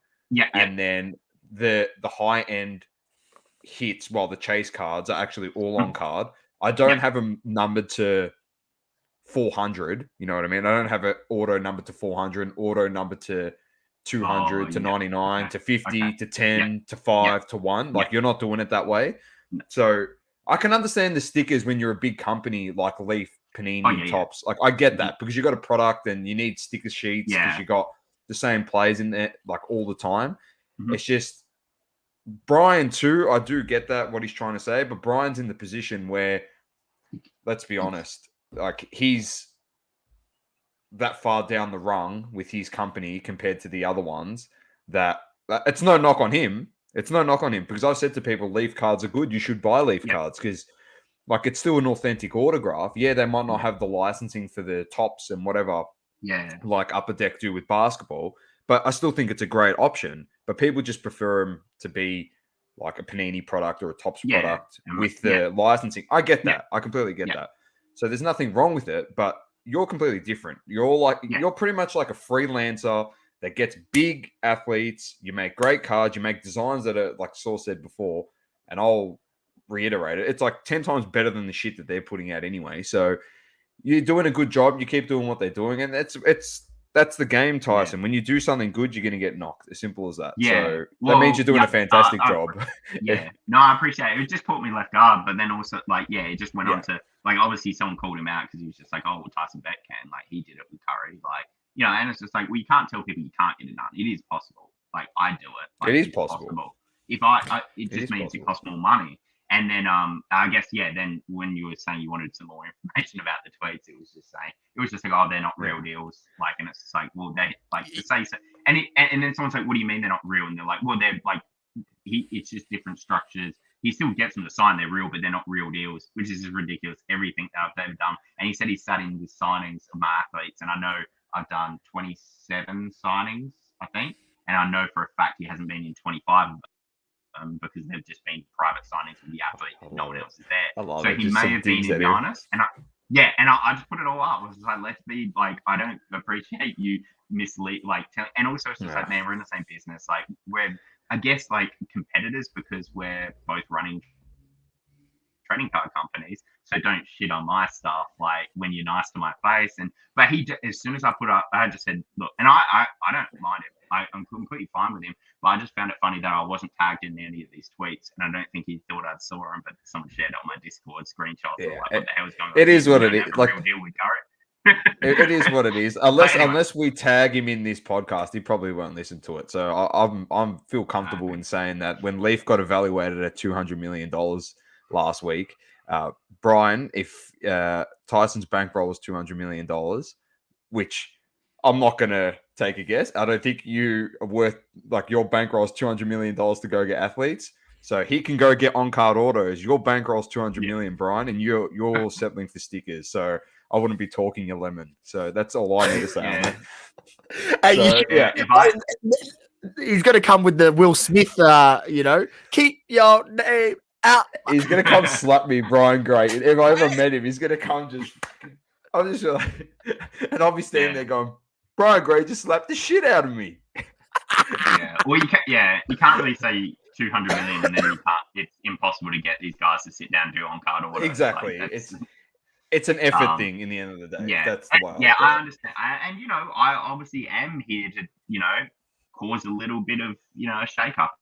and then the high end hits, while the chase cards are actually all on card. I don't have them numbered to 400. You know what I mean? I don't have an auto numbered to 400, auto numbered to 200 to 99 to 50 to 10 to 5 to 1. Like you're not doing it that way. So I can understand the stickers when you're a big company like Leaf, Panini, Tops. Like I get that because you got a product and you need sticker sheets because you got the same plays in there like all the time. It's just Brian too. I do get that what he's trying to say, but Brian's in the position where, let's be honest, like he's that far down the rung with his company compared to the other ones that it's no knock on him. It's no knock on him because I've said to people, Leaf cards are good. You should buy Leaf cards because like it's still an authentic autograph. Yeah, they might not have the licensing for the tops and whatever. Like Upper Deck do with basketball, but I still think it's a great option. But people just prefer them to be like a Panini product or a Tops product with the licensing. I get that. I completely get that. So there's nothing wrong with it, but you're completely different. You're like you're pretty much like a freelancer that gets big athletes. You make great cards. You make designs that are like Saul said before, and I'll reiterate it. It's like 10 times better than the shit that they're putting out anyway. So you're doing a good job. You keep doing what they're doing, and that's the game, Tyson. When you do something good, you're going to get knocked. As simple as that. So that means you're doing a fantastic job. No, I appreciate it. It just caught me left guard, but then also it just went on to like obviously someone called him out because he was just like, oh, well, Tyson Beck can, like he did it with Curry, like and it's just like we can't tell people you can't get it done. It is possible. Like I do it. Like, it is possible. If it just means it costs more money. And then I guess then when you were saying you wanted some more information about the tweets, it was just like, oh, they're not real deals. Like, and it's just like, well, they like to say so. And then someone's like, what do you mean they're not real? And they're like, well, they're like, it's just different structures. He still gets them to sign they're real, but they're not real deals, which is just ridiculous. Everything that they've done. And he said he's starting with signings of my athletes, and I know I've done 27 signings, I think, and I know for a fact he hasn't been in 25 of them. Because they've just been private signings with the athlete. No one else is there. So he may have been in honest. And I just put it all up. I was just like, let's be like, I don't appreciate you mislead, like, and also it's just like, man, we're in the same business. Like, we're, I guess, like competitors because we're both running trading card companies. So don't shit on my stuff, like when you're nice to my face. But he, as soon as I put up, I just said, look, and I don't mind it. I'm completely fine with him, but I just found it funny that I wasn't tagged in any of these tweets, and I don't think he thought I'd saw him, but someone shared it on my Discord screenshots. Like, what the hell is going on? It is what it is. Like, deal with it is what it is. Unless we tag him in this podcast, he probably won't listen to it. So I'm feel comfortable in saying that when Leaf got evaluated at $200 million last week, Brian, if Tyson's bankroll was $200 million, which I'm not going to take a guess. I don't think you are worth, like, your bankroll is $200 million to go get athletes. So he can go get on-card autos. Your bankroll is $200 million, Brian, and you're settling for stickers. So I wouldn't be talking your lemon. So that's all I need to say on that. He's going to come with the Will Smith, keep your name out. He's going to come slap me, Brian Gray. If I ever met him, he's going to come I'm just like, and I'll be standing there going, Brian Gray just slapped the shit out of me. Well, you can't really say 200 million and then you can't. It's impossible to get these guys to sit down and do on-card orders. Exactly. Like, it's an effort thing in the end of the day. That's the way. I understand. I obviously am here to, cause a little bit of, a shake-up.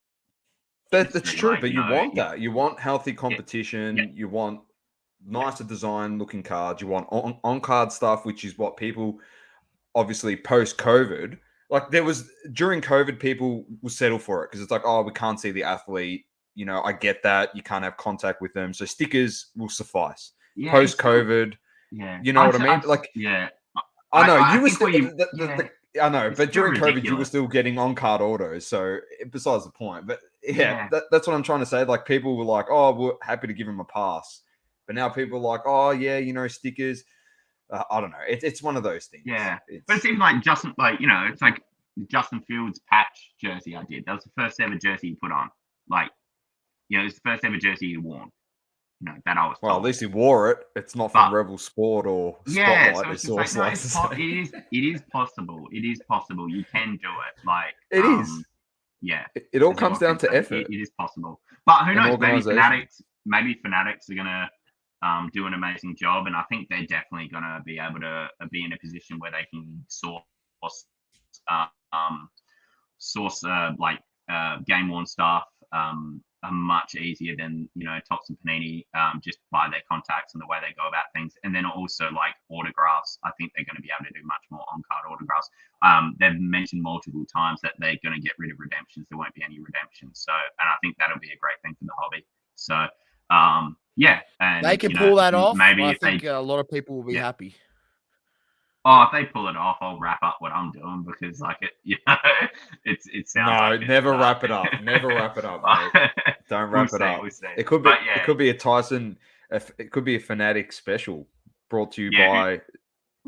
That's true, but you want that. You want healthy competition. Yeah. You want nicer design looking cards. You want on-card stuff, which is what people, obviously, post-COVID, like during COVID, people will settle for it because it's like, oh, we can't see the athlete. I get that. You can't have contact with them. So stickers will suffice. Yeah, Post-COVID, you know what I mean? Like, yeah. I know you were think still. I know, but during COVID, ridiculous. you were still getting on-card autos. So besides the point, but that's what I'm trying to say. Like people were like, "Oh, we're happy to give him a pass," but now people are like, "Oh, yeah, stickers." I don't know. It's one of those things. Yeah, but it seems like Justin, it's like Justin Fields patch jersey I did. That was the first ever jersey he put on. Like, it's the first ever jersey he worn. That I was told. Well, at least he wore it. It's not from Rebel Sport or Spotlight. So it is possible. It is possible. You can do it. Like it is. Yeah. It all comes down to effort. It is possible. But who knows? Maybe Fanatics are gonna do an amazing job, and I think they're definitely gonna be able to be in a position where they can source game worn stuff much easier than Topps and Panini, just by their contacts and the way they go about things. And then also like autographs, I think they're going to be able to do much more on-card autographs. They've mentioned multiple times that they're going to get rid of redemptions. There won't be any redemptions. So, and I think that'll be a great thing for the hobby. So, and they can pull that off. Maybe I think a lot of people will be happy. Oh, if they pull it off, I'll wrap up what I'm doing because, it sounds. No, never wrap it up. Never wrap it up, mate. Don't wrap it up. We'll see. It could be a Tyson. It could be a Fanatic special brought to you by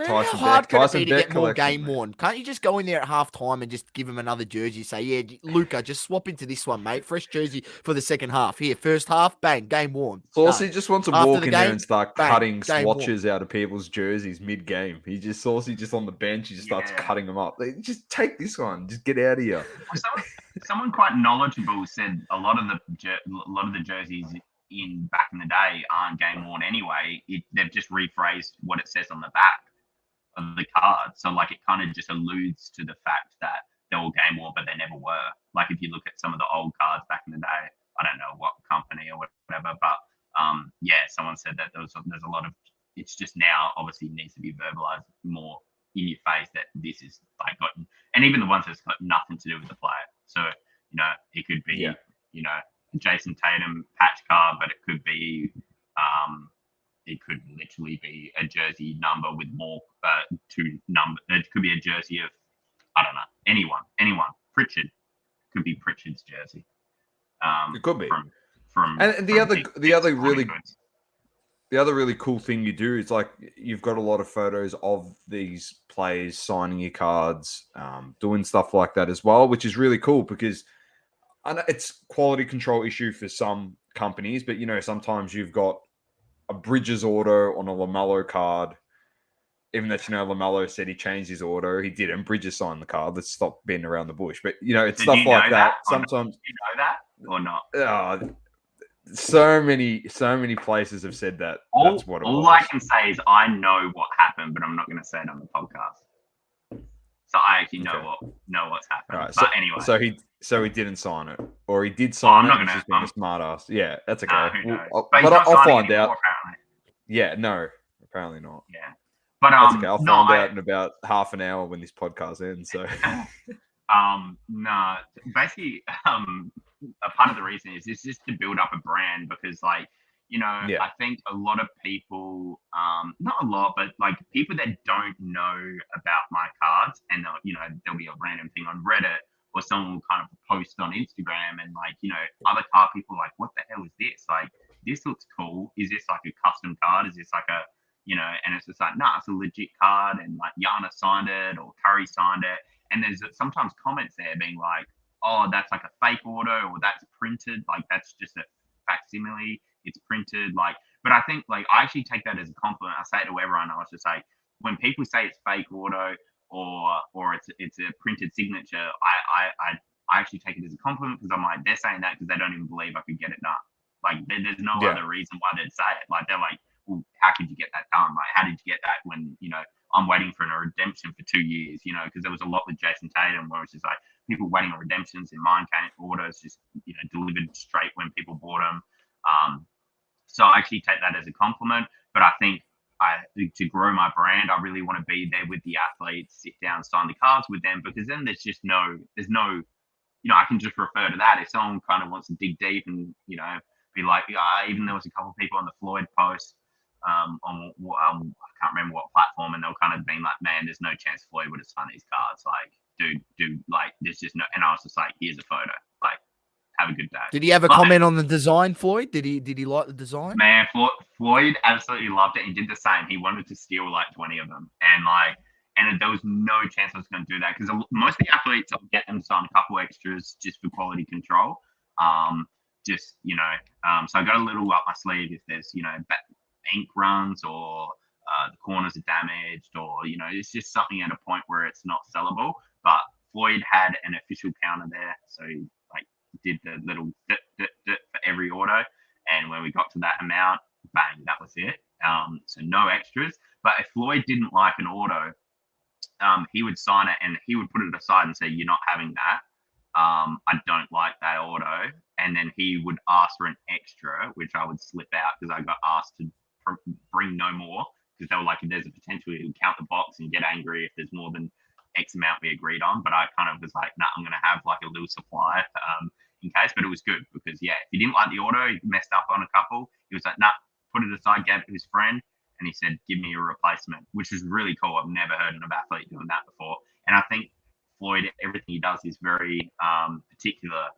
Tyson Beck. Tyson Beck get more game worn. Can't you just go in there at halftime and just give him another jersey? Say, yeah, Luca, just swap into this one, mate. Fresh jersey for the second half. Here, first half, bang, game worn. Saucy just wants to walk in there and start cutting swatches out of people's jerseys mid-game. Saucy just on the bench. He just starts cutting them up. Just take this one. Just get out of here. Someone quite knowledgeable said a lot of the jerseys back in the day aren't game worn anyway. They've just rephrased what it says on the back of the card, so it kind of just alludes to the fact that they were game worn, but they never were. Like if you look at some of the old cards back in the day, I don't know what company or whatever, but someone said that there's a lot of, it's just now obviously needs to be verbalized more in your face that this is gotten, and even the ones that's got nothing to do with the player. So it could be Jason Tatum patch card, but it could be it could literally be a jersey number with more two numbers. It could be a jersey of, I don't know, anyone. Pritchard could be Pritchard's jersey. It could be from the other really cool thing you do is you've got a lot of photos of these players signing your cards, doing stuff like that as well, which is really cool because I know it's quality control issue for some companies, but sometimes you've got a Bridges auto on a LaMelo card, even though LaMelo said he changed his auto, he didn't. Bridges signed the card. Let's stop being around the bush. But it's stuff like that. Sometimes you know that or not. So many places have said that. That's what it was. All I can say is I know what happened, but I'm not going to say it on the podcast. So I actually know what's happened. Right, but anyway, so he didn't sign it, or he did sign it. I'm not going to a smart ass. Yeah, that's okay. But I'll find out. Apparently. Yeah, no, apparently not. Yeah, but that's okay. I'll find out in about half an hour when this podcast ends. So, no, basically, a part of the reason is just to build up a brand because, I think a lot of people, not a lot, but people that don't know about my cards, and there'll be a random thing on Reddit or someone will kind of post on Instagram, and other card people are like, what the hell is this? This looks cool. Is this a custom card? Is this a and it's just nah, it's a legit card, and Yana signed it or Curry signed it, and there's sometimes comments there being like, oh, that's a fake auto, or that's printed, that's just a facsimile. It's printed, but I think I actually take that as a compliment. I say it to everyone. I was just when people say it's fake auto or it's a printed signature, I actually take it as a compliment because I'm they're saying that because they don't even believe I could get it done. There's no other reason why they'd say it. They're like, well, how could you get that done? How did you get that when I'm waiting for a redemption for 2 years? Because there was a lot with Jason Tatum where it's just people waiting on redemptions in mine orders, just delivered straight when people bought them. So I actually take that as a compliment. But I think to grow my brand, I really want to be there with the athletes, sit down, sign the cards with them, because then there's no, I can just refer to that. If someone kind of wants to dig deep and, be like, even there was a couple of people on the Floyd post on I can't remember what platform, and they'll kind of being like, man, there's no chance Floyd would have signed these cards. Like, dude, like, there's just no, and I was just like, here's a photo. Like, have a good day. Did he have a comment on the design, Floyd? Did he like the design? Man, Floyd absolutely loved it. He did the same. He wanted to steal like 20 of them, and there was no chance I was going to do that, because most of the athletes, I'll get them signed a couple extras just for quality control. So I got a little up my sleeve if there's ink runs or the corners are damaged, or it's just something at a point where it's not sellable. But Floyd had an official counter there, so he did the little for every auto, and when we got to that amount, bang, that was it. So no extras. But if Floyd didn't like an auto, he would sign it and he would put it aside and say, "You're not having that. I don't like that auto." And then he would ask for an extra, which I would slip out because I got asked to bring no more, because they were like, if there's a potential, you can count the box and get angry if there's more than X amount we agreed on. But I kind of was like, nah, I'm going to have like a little supply in case. But it was good because, if he didn't like the auto, he messed up on a couple, he was like, nah, put it aside, gave it to his friend, and he said, give me a replacement, which is really cool. I've never heard an athlete doing that before. And I think Floyd, everything he does is very particular.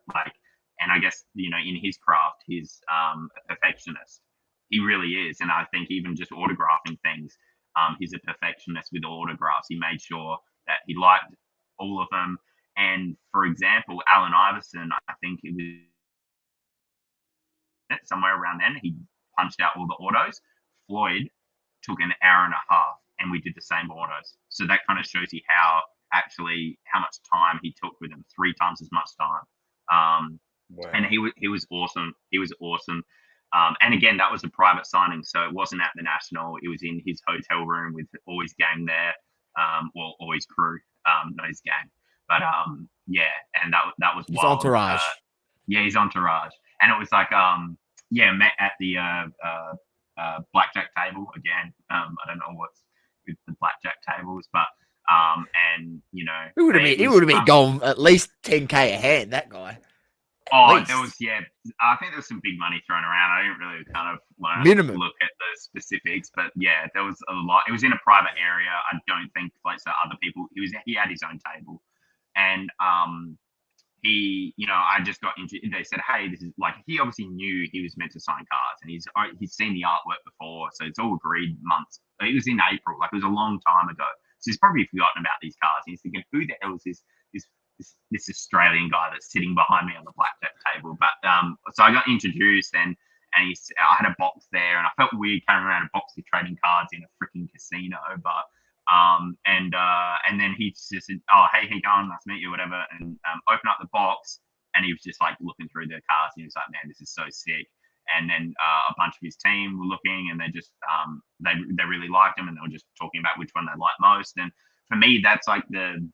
And I guess, in his craft, he's a perfectionist. He really is. And I think even just autographing things, he's a perfectionist with autographs. He made sure that he liked all of them. And for example, Allen Iverson, I think it was somewhere around then, he punched out all the autos. Floyd took an hour and a half, and we did the same autos. So that kind of shows you how much time he took with them, 3 times as much time. Wow. And he was awesome. He was awesome. And again, that was a private signing, so it wasn't at the National. It was in his hotel room with all his gang there, all his crew, not his gang. But and that was his wild. Entourage. His entourage. And it was like, met at the blackjack table again. I don't know what's with the blackjack tables, but it would have been going at least 10K a hand, that guy. Oh, there was, I think there was some big money thrown around. I didn't really kind of look at the specifics, but there was a lot. It was in a private area. I don't think other people, he had his own table. And I just got into, they said, hey, this is he obviously knew he was meant to sign cards, and he's seen the artwork before, so it's all agreed months. It was in April, it was a long time ago. So he's probably forgotten about these cards. And he's thinking, who the hell is this Australian guy that's sitting behind me on the blackjack table? But so I got introduced, and I had a box there, and I felt weird carrying around a box of trading cards in a freaking casino. But and then he just said, oh, hey, how you going? Nice to meet you, whatever. And open up the box, and he was just looking through the cards, and he was like, man, this is so sick. And then a bunch of his team were looking, and they just they really liked him, and they were just talking about which one they liked most. And for me, that's the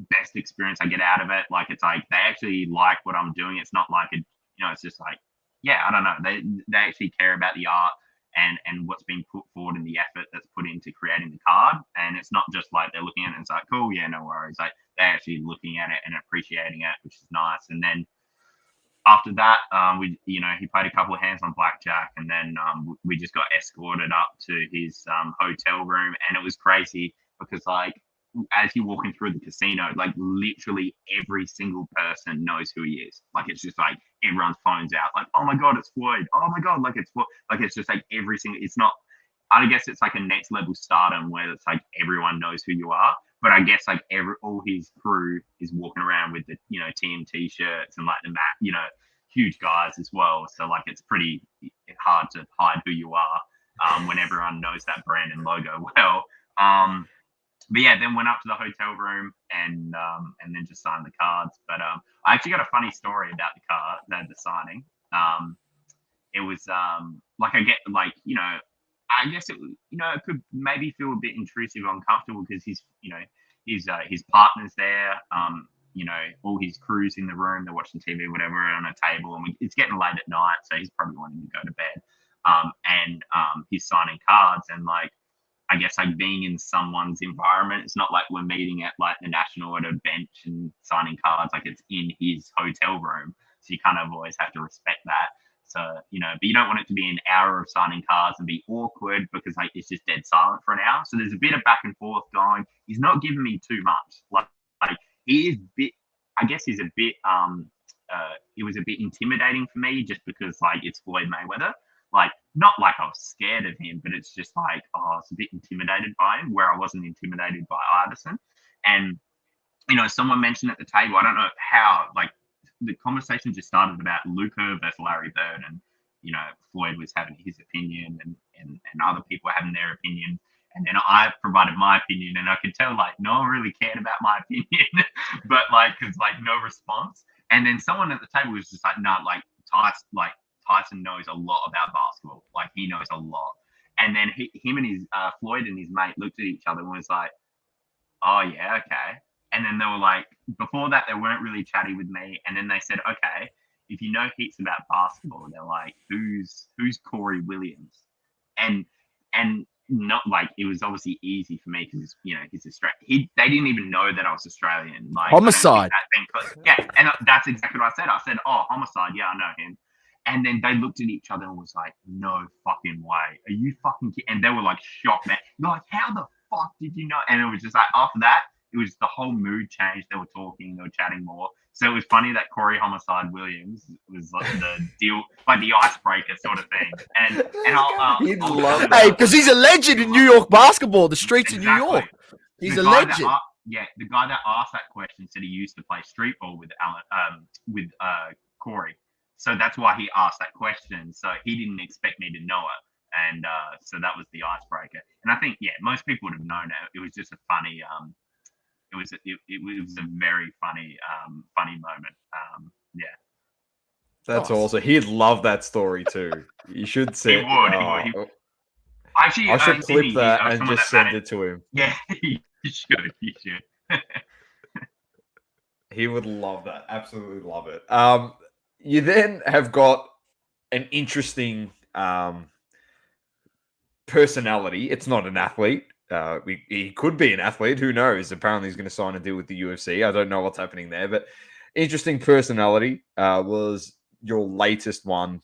best experience I get out of it. It's they actually like what I'm doing. It's not it's just I don't know. They actually care about the art and what's being put forward and the effort that's put into creating the card. And it's not just they're looking at it and it's cool, yeah, no worries. They're actually looking at it and appreciating it, which is nice. And then after that, he played a couple of hands on blackjack, and then we just got escorted up to his hotel room, and it was crazy because as you're walking through the casino, literally every single person knows who he is. It's just everyone's phones out, oh my god, it's Floyd. Oh my god, it's Floyd. It's just every single. It's not. I guess it's a next level stardom where it's everyone knows who you are. But I guess all his crew is walking around with the team t-shirts and the mat, huge guys as well. So it's pretty hard to hide who you are when everyone knows that brand and logo well. But then went up to the hotel room and then just signed the cards. But I actually got a funny story about the signing. It was I guess it it could maybe feel a bit intrusive or uncomfortable because his partner's there. all his crew's in the room, they're watching TV, whatever, on a table, and it's getting late at night, so he's probably wanting to go to bed. And he's signing cards, and like, I guess like being in someone's environment, it's not like we're meeting at like the National at a bench and signing cards, like it's in his hotel room. So you kind of always have to respect that. So, but you don't want it to be an hour of signing cards and be awkward because like it's just dead silent for an hour. So there's a bit of back and forth going. He's not giving me too much. Like he is a bit, I guess he's a bit, it was a bit intimidating for me just because like it's Floyd Mayweather. Like, not like I was scared of him, but it's just like, I was a bit intimidated by him, where I wasn't intimidated by Iverson. And, someone mentioned at the table, I don't know how, like, the conversation just started about Luka versus Larry Bird, and, Floyd was having his opinion, and other people having their opinion. And then I provided my opinion, and I could tell, like, no one really cared about my opinion, but, like, because, like, no response. And then someone at the table was just like, no, like, Tyson knows a lot about basketball. Like, he knows a lot. And then him and his Floyd and his mate looked at each other and was like, oh, yeah, okay. And then they were like, before that, they weren't really chatty with me. And then they said, okay, if you know heaps about basketball, they're like, who's Corey Williams? And not like, it was obviously easy for me because, he's Australian. They didn't even know that I was Australian. Like, Homicide. Yeah, and that's exactly what I said. I said, oh, Homicide, yeah, I know him. And then they looked at each other and was like, no fucking way. Are you fucking kidding? And they were like shocked, man. They're like, how the fuck did you know? And it was just like, after that, it was the whole mood changed. They were talking, they were chatting more. So it was funny that Corey Homicide Williams was like the deal, like the icebreaker sort of thing. And He'd love that. Hey, because he's a legend in New York basketball, the streets of New York. He's a legend. The guy that asked that question said he used to play street ball with Corey. So that's why he asked that question. So he didn't expect me to know it. And so that was the icebreaker. And I think, most people would have known it. It was just a funny, it was a very funny moment. That's awesome. He'd love that story too. You should see. He would. Actually, I should clip that and just send it to him. Yeah, you should. He would love that. Absolutely love it. You then have got an interesting personality. It's not an athlete. He could be an athlete. Who knows? Apparently, he's going to sign a deal with the UFC. I don't know what's happening there, but interesting personality was your latest one.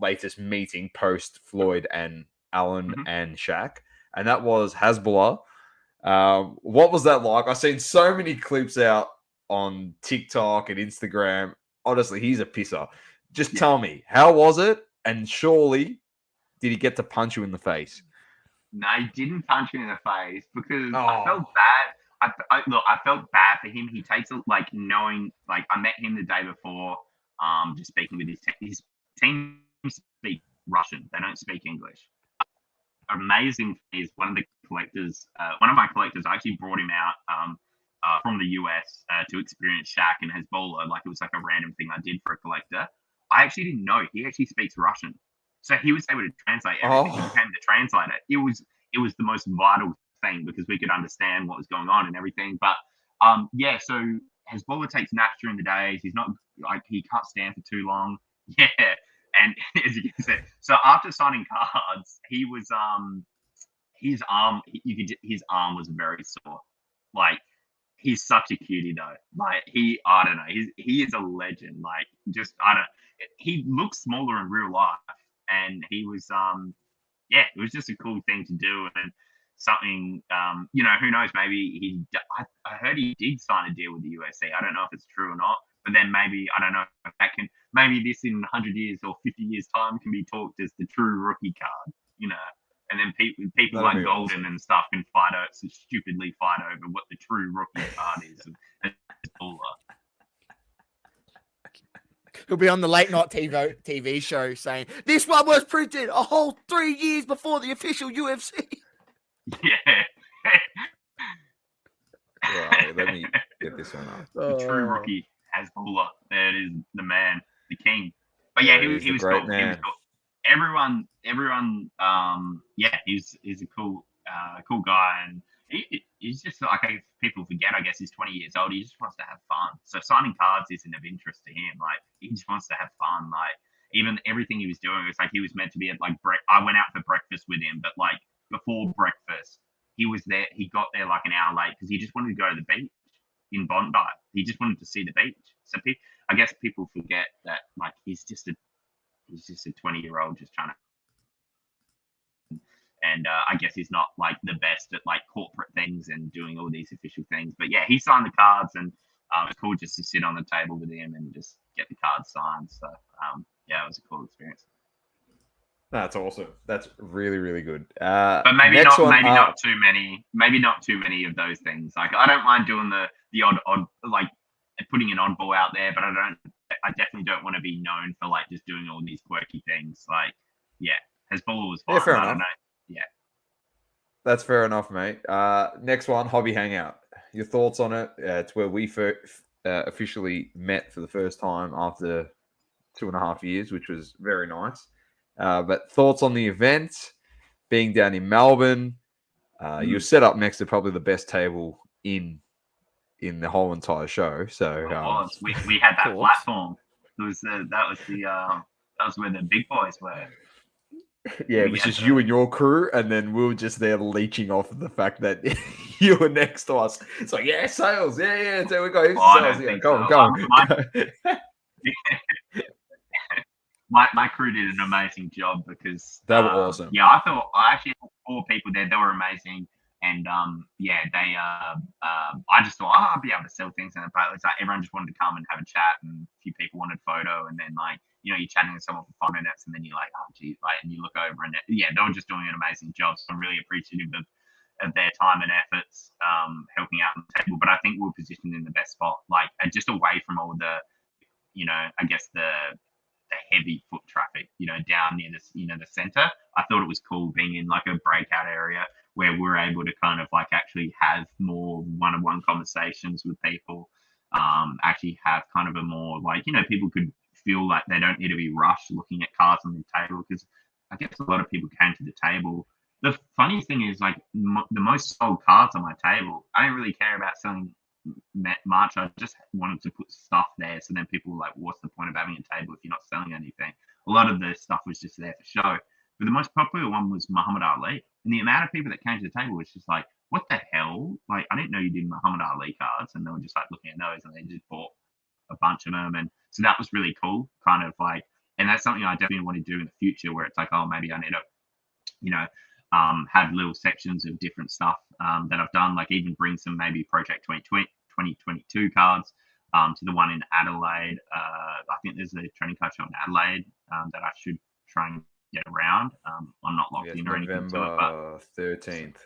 Latest meeting post Floyd and Allen and Shaq, and that was Hezbollah. What was that like? I've seen so many clips out on TikTok and Instagram. Honestly, he's a pisser. Just tell me, how was it? And surely, did he get to punch you in the face? No, he didn't punch me in the face because I felt bad. I felt bad for him. He takes it like knowing, like I met him the day before, just speaking with his team speak Russian. They don't speak English. Amazing is one of my collectors. I actually brought him out from the US to experience Shaq and Hezbollah. Like, it was like a random thing I did for a collector. I actually didn't know he actually speaks Russian, so he was able to translate everything. He became the translator. It was the most vital thing because we could understand what was going on and everything. But so Hezbollah takes naps during the days. He's not like, he can't stand for too long. Yeah, and as you can see, so after signing cards, he was his arm was very sore. Like, he's such a cutie though. Like, I don't know. He is a legend. Like, he looks smaller in real life, and he was it was just a cool thing to do, and something who knows, maybe I heard he did sign a deal with the UFC. I don't know if it's true or not, but then maybe, I don't know if that can, maybe this in 100 years or 50 years time can be talked as the true rookie card, and then people like Golden and stuff can stupidly fight over what the true rookie card is. And He'll be on the late night TV show saying, this one was printed a whole 3 years before the official UFC. Yeah. Right, let me get this one up. The true rookie, Hezbollah. There it is, the man, the king. But yeah, he was cool. Man. He was cool. Everyone, he's a cool guy, and he's just like, people forget, I guess he's 20 years old. He just wants to have fun. So signing cards isn't of interest to him. Like, he just wants to have fun. Like, even everything he was doing was like he was meant to be at like I went out for breakfast with him, but like before breakfast, he was there. He got there like an hour late because he just wanted to go to the beach in Bondi. He just wanted to see the beach. So I guess people forget that like he's just a 20-year-old just trying to. And I guess he's not like the best at like corporate things and doing all these official things. But yeah, he signed the cards, and it was cool just to sit on the table with him and just get the cards signed. So yeah, it was a cool experience. That's awesome. That's really, really good. But maybe not too many of those things. Like, I don't mind doing the odd like putting an oddball out there, but I definitely don't want to be known for like just doing all these quirky things. Like, yeah, Hezbollah was fine. Yeah, fair I enough. don't know. Yeah. That's fair enough, mate. Next one, Hobby Hangout. Your thoughts on it? It's where we officially met for the first time after 2.5 years, which was very nice. But thoughts on the event, being down in Melbourne. You're set up next to probably the best table in the whole entire show. So we had that platform. That was where the big boys were. Yeah, it was just you and your crew, and then we were just there leeching off of the fact that you were next to us. It's like, yeah, sales, yeah, there we go. Sales, yeah, go on. My crew did an amazing job because they were awesome. Yeah, I actually had 4 people there. They were amazing, and they I just thought I'll be able to sell things, and it's like everyone just wanted to come and have a chat, and a few people wanted photo, and then like, you know, you're chatting with someone for 5 minutes, and then you're like, oh geez, like, and you look over, and yeah, they were just doing an amazing job. So I'm really appreciative of their time and efforts helping out on the table. But I think we were positioned in the best spot, like just away from all the, you know, I guess the heavy foot traffic, you know, down near this, you know, the center. I thought it was cool being in like a breakout area where we're able to kind of like actually have more one-on-one conversations with people, actually have kind of a more like, you know, people could feel like they don't need to be rushed looking at cards on the table, because I guess a lot of people came to the table. The funniest thing is like the most sold cards on my table, I didn't really care about selling much. I just wanted to put stuff there, so then people were like, what's the point of having a table if you're not selling anything? A lot of the stuff was just there for show, but the most popular one was Muhammad Ali, and the amount of people that came to the table was just like, what the hell, like, I didn't know you did Muhammad Ali cards, and they were just like looking at those, and they just bought a bunch of them. And so that was really cool, kind of like, and that's something I definitely want to do in the future, where it's like, oh, maybe I need to, you know, have little sections of different stuff that I've done, like even bring some maybe Project 2022 cards to the one in Adelaide. I think there's a training card show in Adelaide that I should try and get around. I'm not locked in or anything to it, but 13th.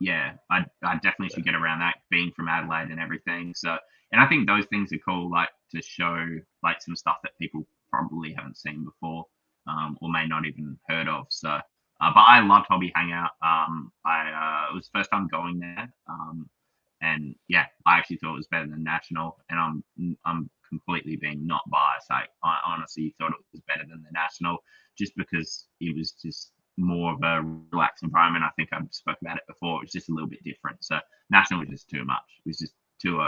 Yeah, I definitely should get around that, being from Adelaide and everything. So, and I think those things are cool, like to show like some stuff that people probably haven't seen before, or may not even heard of. So, but I loved Hobby Hangout. It was the first time going there, and yeah, I actually thought it was better than National. And I'm completely being not biased. I honestly thought it was better than the National, just because it was just more of a relaxed environment. I think I spoke about it before. It was just a little bit different. So National was just too much. It was just too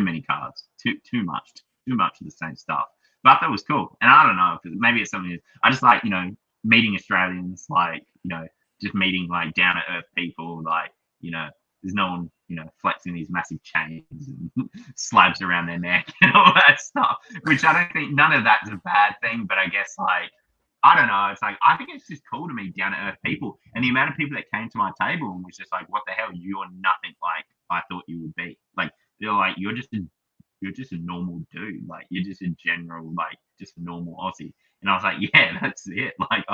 many cards, too much of the same stuff. But that was cool. And I don't know, maybe it's something I just like, you know, meeting Australians, like, you know, just meeting like down to earth people, like, you know, there's no one, you know, flexing these massive chains and slabs around their neck and all that stuff, which I don't think, none of that's a bad thing, but I guess like, I don't know, it's like, I think it's just cool to meet down to earth people. And the amount of people that came to my table and was just like, what the hell, you're nothing like I thought you would be. Like, they're like, you're just a normal dude. Like, you're just a general, like, just a normal Aussie. And I was like, yeah, that's it. Like,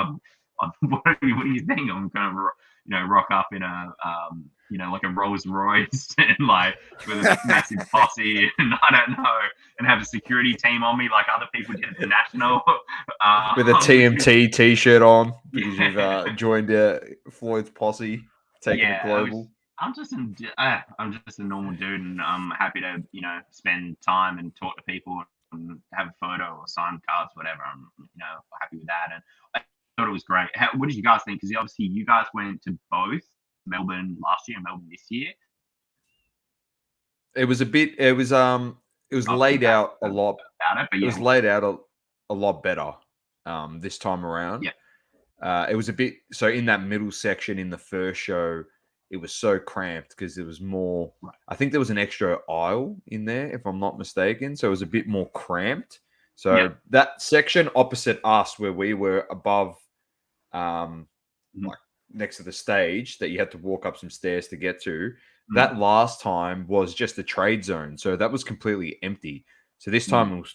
what do you think? I'm gonna, you know, rock up in a, you know, like a Rolls Royce and like with a massive posse, and I don't know, and have a security team on me like other people did at the National. With a TMT T-shirt on because you've joined Floyd's posse, taking it global. I'm just a normal dude, and I'm happy to, you know, spend time and talk to people and have a photo or sign cards, whatever. I'm, you know, happy with that, and I thought it was great. What did you guys think? Because obviously you guys went to both Melbourne last year and Melbourne this year. It was a bit. It was laid out a lot. About it, but It was laid out a lot better this time around. Yeah. It was a bit so in that middle section in the first show, it was so cramped because there was more. Right. I think there was an extra aisle in there, if I'm not mistaken. So it was a bit more cramped. So that section opposite us, where we were above, like next to the stage, that you had to walk up some stairs to get to. That last time was just a trade zone, so that was completely empty. So this time it was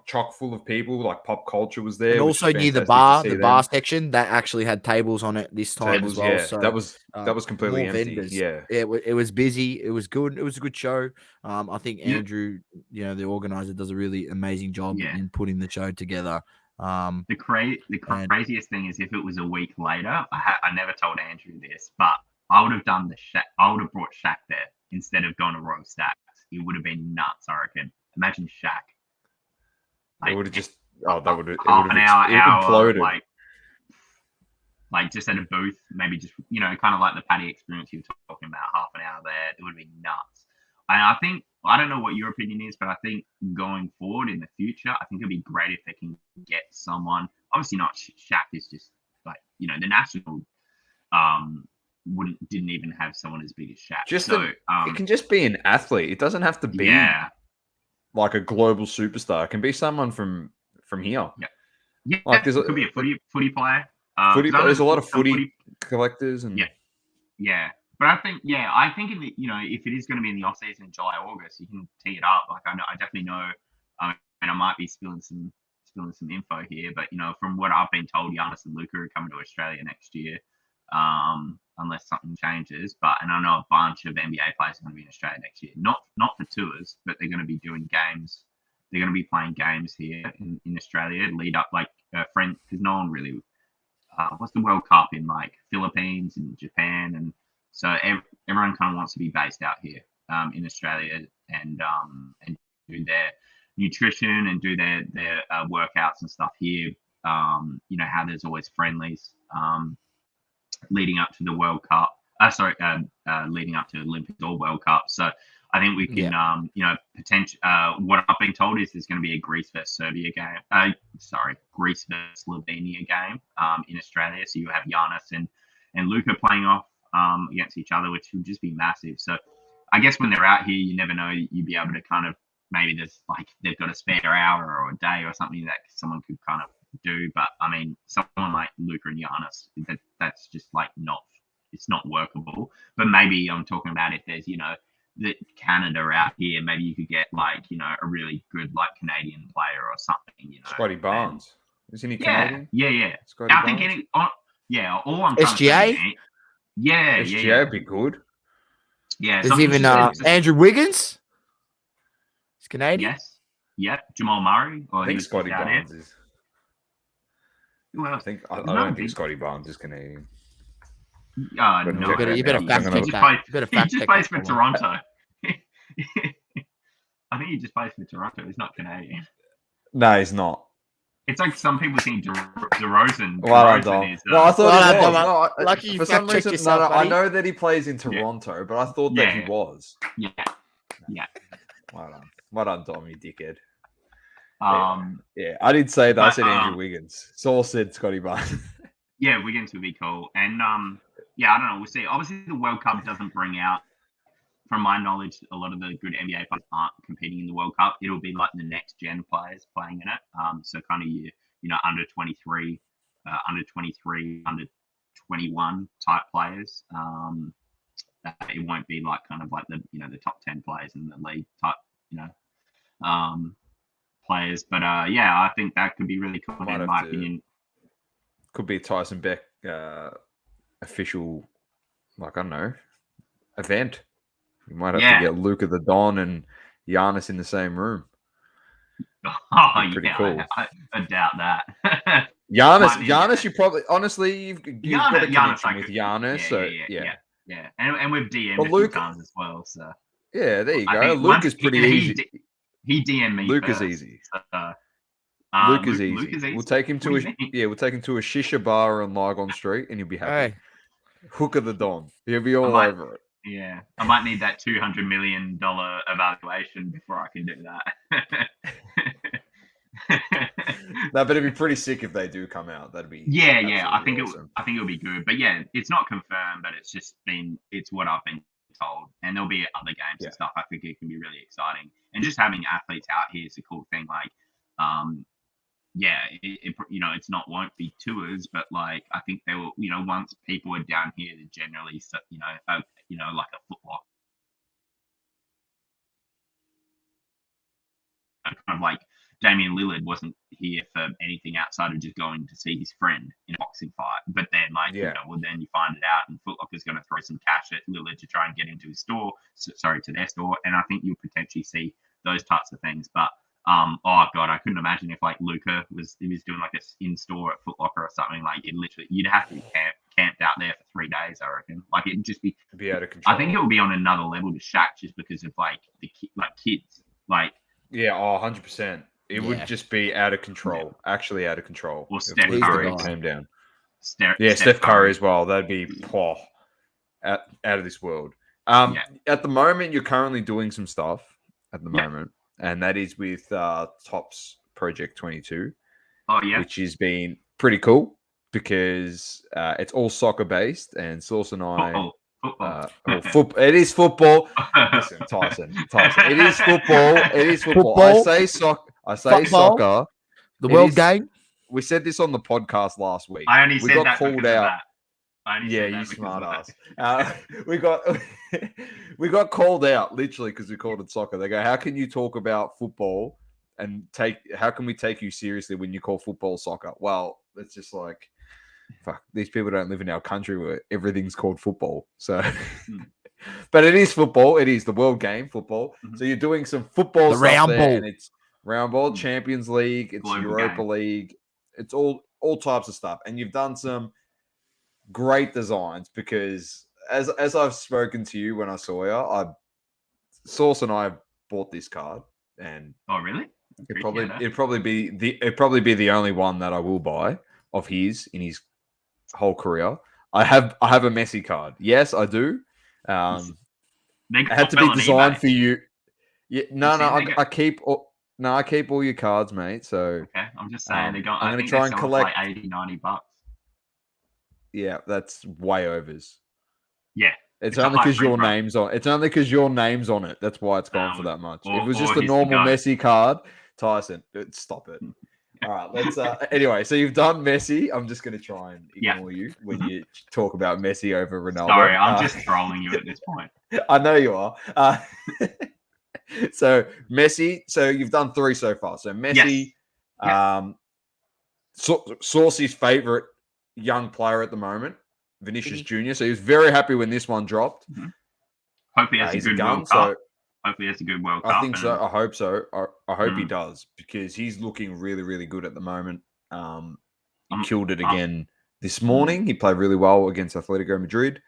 chock full of people. Like pop culture was there, And which also was near the fantastic to bar see them. section that actually had tables on it this time Tables, as well. yeah, So that was completely more empty. vendors. Yeah, it was busy. It was good. It was a good show. I think Yeah. Andrew, the organizer, does a really amazing job in putting the show together. The craziest thing is if it was a week later, I never told Andrew this, but I would have done I would have brought Shaq there instead of going to Royal Stacks. It would have been nuts, I reckon. Imagine Shaq. it would have just that would have half an hour, imploded. Like just at a booth, maybe just kind of like the Paddy experience you were talking about, half an hour there. It would have been nuts. And I think I don't know what your opinion is, but I think going forward in the future, I think it'd be great if they can get someone. Obviously, not Shaq is just like the national. Didn't even have someone as big as Shaq. It can just be an athlete. It doesn't have to be like a global superstar. It can be someone from here. Yeah, like it could be a footy player. There's a lot of footy collectors and yeah. But I think in the if it is going to be in the off season in July, August, you can tee it up. Like I definitely know, and I might be spilling some info here, but from what I've been told, Giannis and Luka are coming to Australia next year. Unless something changes. And I know a bunch of NBA players are going to be in Australia next year. Not for tours, but they're going to be doing games. They're going to be playing games here in Australia. Lead up like a friend, because no one really. What's the World Cup in like Philippines and Japan, and so everyone kind of wants to be based out here in Australia and do their nutrition and do their workouts and stuff here. How there's always friendlies. Leading up to the World Cup, leading up to Olympics or World Cup. So I think we can, potential. What I've been told is there's going to be a Greece versus Serbia game. Greece versus Slovenia game in Australia. So you have Giannis and Luka playing off against each other, which would just be massive. So I guess when they're out here, you never know. You'd be able to kind of maybe there's like they've got a spare hour or a day or something that someone could kind of do, but I mean, someone like Luka and Giannis, that's just like it's not workable. But maybe I'm talking about if there's the Canada out here, maybe you could get like a really good like Canadian player or something. Scotty Barnes, isn't he Canadian? Yeah. Scotty I Barnes? think all I'm SGA. SGA would be good. Yeah, there's even Andrew Wiggins. He's Canadian. Yes. Yeah, Jamal Murray. I think Scotty Barnes is. Well, I don't think Scotty Barnes is Canadian. No, you better fact check that. He just plays for Toronto. I think he just plays for Toronto. He's not Canadian. No, he's not. It's like some people think DeRozan. Well, I thought he was. Lucky you for some reason, yourself, I know that he plays in Toronto, but I thought that he was. Yeah. Well done, Dom, you dickhead. Yeah, I did say that. I said Andrew Wiggins. Saul said Scotty Barnes. Yeah, Wiggins would be cool. And I don't know. We'll see. Obviously, the World Cup doesn't bring out, from my knowledge, a lot of the good NBA players aren't competing in the World Cup. It'll be like the next gen players playing in it. So kind of under 23, under 21 type players. It won't be like kind of like the the top 10 players in the league type players. But I think that could be really cool in my opinion. Could be a Tyson Beck official, like I don't know, event. You might have to get Luka the Don and Giannis in the same room. Oh, pretty cool. I doubt that. Giannis, you probably honestly you've got a connection with Giannis, yeah. And we've DM'd a few times as well. So yeah, there you go. Luka's pretty easy. He DM'd me. Luka's first. Easy. Luka's easy. We'll take him to we'll take him to a shisha bar on Lygon Street, and he'll be happy. Hey. Hook of the Don. He'll be all over it. Yeah, I might need that $200 million evaluation before I can do that. No, but it'd be pretty sick if they do come out. That'd be Yeah. I absolutely think awesome. I think it'll be good. But yeah, it's not confirmed, but it's what I've been told. And there'll be other games Yeah. and stuff. I think it can be really exciting. And just having athletes out here is a cool thing. Like, it's won't be tours, but like I think they will. Once people are down here, they're generally, like a Foot Locker. Kind of like Damian Lillard wasn't here for anything outside of just going to see his friend in a boxing fight. But then, then you find it out, and Foot Locker's going to throw some cash at Lillard to try and get into his store. To their store, and I think you'll potentially see those types of things. But oh god, I couldn't imagine if like Luca was doing like a in store at Foot Locker or something. Like you'd have to be camped out there for 3 days. I reckon. Like it'd just be out of control. I think it would be on another level to Shaq just because of like the kids like. Yeah, 100%. It would just be out of control. Yeah. Actually out of control. Well, Steph Curry came down. Steph Curry as well. That'd be out of this world. At the moment, you're currently doing some stuff at the moment, and that is with Topps Project 22. Oh, yeah. Which has been pretty cool because it's all soccer based, and Sauce and I... It is football. Listen, Tyson. It is football. It is football. I say soccer. The world game. We said this on the podcast last week. I only said that called because out. Of that. Yeah, you smart ass. We got called out literally because we called it soccer. They go, "How can you talk about football and how can we take you seriously when you call football soccer?" Well, it's just like, fuck, these people don't live in our country where everything's called football. So, but it is football. It is the world game, football. Mm-hmm. So you're doing some football stuff round there, ball. And it's round ball, Champions League, it's global Europa game. League. It's all types of stuff. And you've done some great designs because as I've spoken to you when I saw you, Sauce and I bought this card. And oh, really? It'd probably be the only one that I will buy of his in his whole career. I have a Messi card. Yes, I do. It had to be designed for you. Yeah, I keep all your cards, mate. So okay, I'm just saying I'm going to try and collect like $80-$90. Yeah, that's way overs. Yeah, it's only because your name's on. It's only because your name's on it. That's why it's gone for that much. If it was just a normal Messi card, Tyson, stop it. All right, let's. Anyway, so you've done Messi. I'm just going to try and ignore you when you talk about Messi over Ronaldo. Sorry, I'm just trolling you at this point. I know you are. So Messi. So you've done 3 so far. So Messi, Saucy's favorite young player at the moment, Vinicius Jr. So he was very happy when this one dropped. Mm-hmm. Hope he has a good World Cup. Hopefully, it's a good World Cup. I think so. I hope so. I hope he does because he's looking really, really good at the moment. He killed it again this morning. He played really well against Atletico Madrid.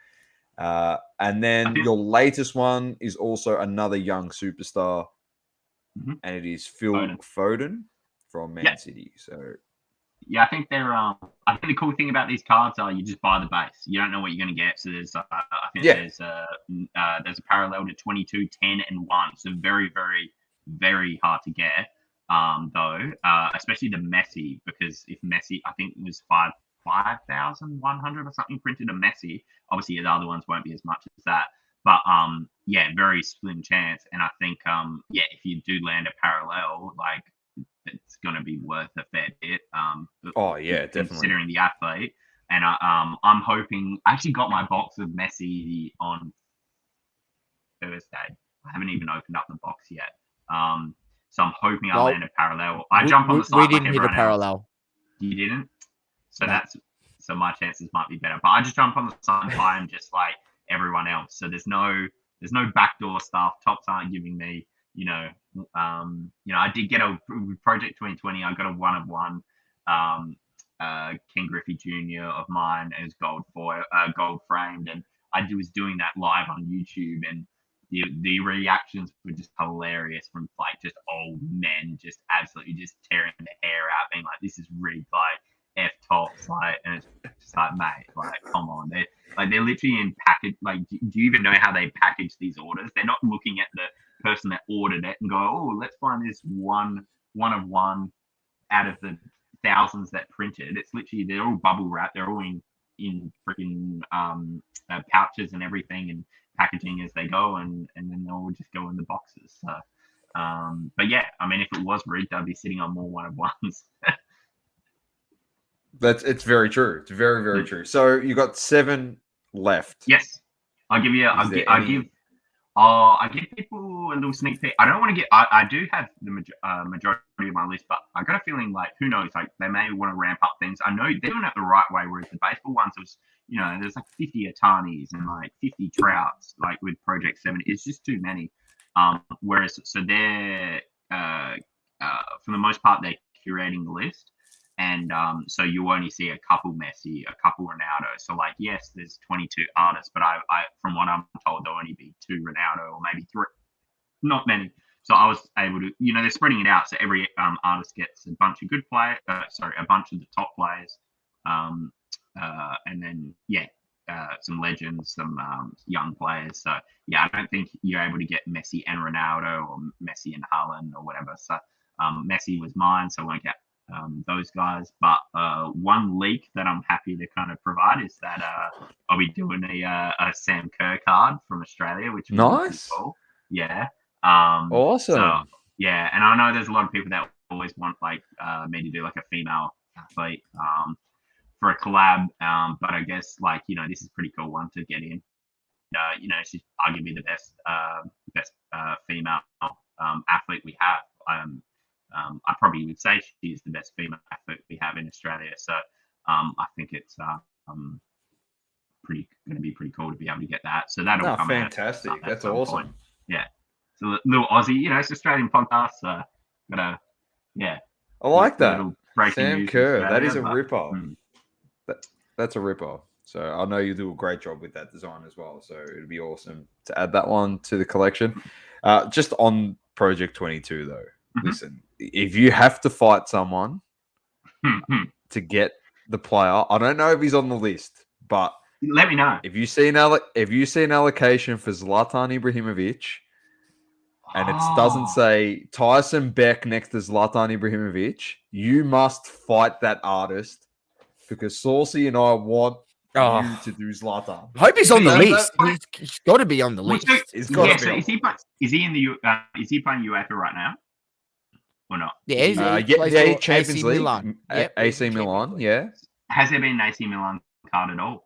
And then your latest one is also another young superstar, and it is Phil Foden from Man City. So. Yeah, I think I think the cool thing about these cards are you just buy the base. You don't know what you're going to get. So there's, there's a parallel to 22, 10, and 1. So very, very, very hard to get. Though, especially the Messi, because if Messi, I think it was 5,100 or something printed a Messi. Obviously, the other ones won't be as much as that. But very slim chance. And I think if you do land a parallel, like. It's going to be worth a fair bit. Definitely. Considering the athlete. And I'm hoping... I actually got my box of Messi on Thursday. I haven't even opened up the box yet. So I'm hoping I'll land a parallel. I jump on the site. We didn't hit a parallel. Else. You didn't? So so my chances might be better. But I just jump on the site and buy them just like everyone else. So there's no backdoor stuff. Topps aren't giving me... I did get a Project 2020. I got a 1-of-1 Ken Griffey Jr. of mine as gold framed, and I was doing that live on YouTube, and the reactions were just hilarious from like just old men just absolutely just tearing their hair out, being like, "This is rigged, like F tops, like, and it's just like, mate, like, come on, they're literally in package. Like, do you even know how they package these orders? They're not looking at the person that ordered it and go, oh, let's find this one of one out of the thousands that printed. It's literally, they're all bubble wrapped. They're all in freaking pouches and everything and packaging as they go, and then they'll all just go in the boxes. So, but yeah, I mean, if it was rigged, I'd be sitting on more one of ones. It's very true. It's very, very true. So you got 7 left. Yes, I'll give you. I give people a little sneak peek. I don't want to get. I do have the majority of my list, but I got a feeling like, who knows? Like, they may want to ramp up things. I know they're doing it the right way. Whereas the baseball ones was, there's like 50 Otanis and like 50 Trouts. Like with Project 7, it's just too many. Whereas so they're for the most part, they're curating the list. And so you only see a couple Messi, a couple Ronaldo. So, like, yes, there's 22 artists, but I from what I'm told, there'll only be 2 Ronaldo or maybe 3. Not many. So I was able to, they're spreading it out. So every artist gets a bunch of good players, a bunch of the top players. And then, some legends, some young players. So, I don't think you're able to get Messi and Ronaldo or Messi and Haaland or whatever. So Messi was mine, so I won't get those guys. But one leak that I'm happy to kind of provide is that I'll be doing a Sam Kerr card from Australia, which is nice. Cool. Yeah. Awesome. So, yeah, and I know there's a lot of people that always want like me to do like a female athlete for a collab. But I guess like this is a pretty cool one to get in. She's arguably the best female athlete we have. I probably would say she's the best female athlete we have in Australia. So I think it's going to be pretty cool to be able to get that. So that'll come fantastic. out. That's awesome. Point. Yeah. So a little Aussie, it's Australian podcast. So I like that. Sam Kerr, that is a ripper. That's a ripper. So I know you do a great job with that design as well. So it'd be awesome to add that one to the collection. Just on Project 22 though. Listen, if you have to fight someone to get the player, I don't know if he's on the list, but let me know. If you see an allocation for Zlatan Ibrahimovic, and it doesn't say Tyson Beck next to Zlatan Ibrahimovic, you must fight that artist because Saucy and I want you to do Zlatan. I hope he's on the list. He's got to be on the list. Is he in the is he playing UEFA right now? Or not? Yeah, he's Champions League. Milan. AC Milan, yeah. Has there been an AC Milan card at all?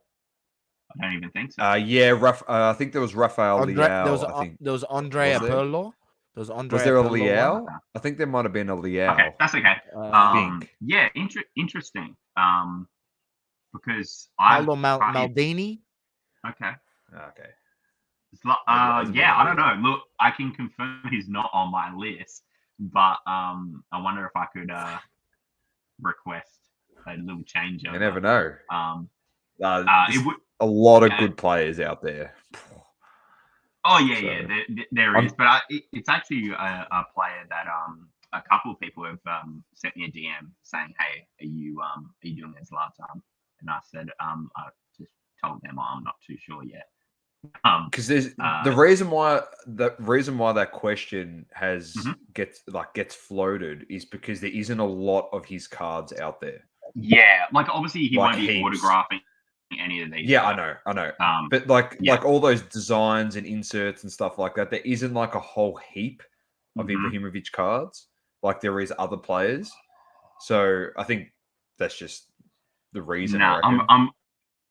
I don't even think so. I think there was Rafael Leao. There was Andrea Pirlo. Was there a Leao? I think there might have been a Leao. Okay, that's okay. Interesting. Because Paolo Maldini. Okay. I don't know. Look, I can confirm he's not on my list, but I wonder if I could request a little change. You never know. It would. A lot of good players out there. Oh yeah, there is. But it's actually a player that a couple of people have sent me a DM saying, "Hey, are you doing this Zlatan?" And I said, I just told them I'm not too sure yet. Because there's the reason why that question gets floated is because there isn't a lot of his cards out there. Yeah, like obviously he won't be autographing any of these. Yeah, I know. But like all those designs and inserts and stuff like that, there isn't like a whole heap of Ibrahimovic cards like there is other players. So I think that's just the reason.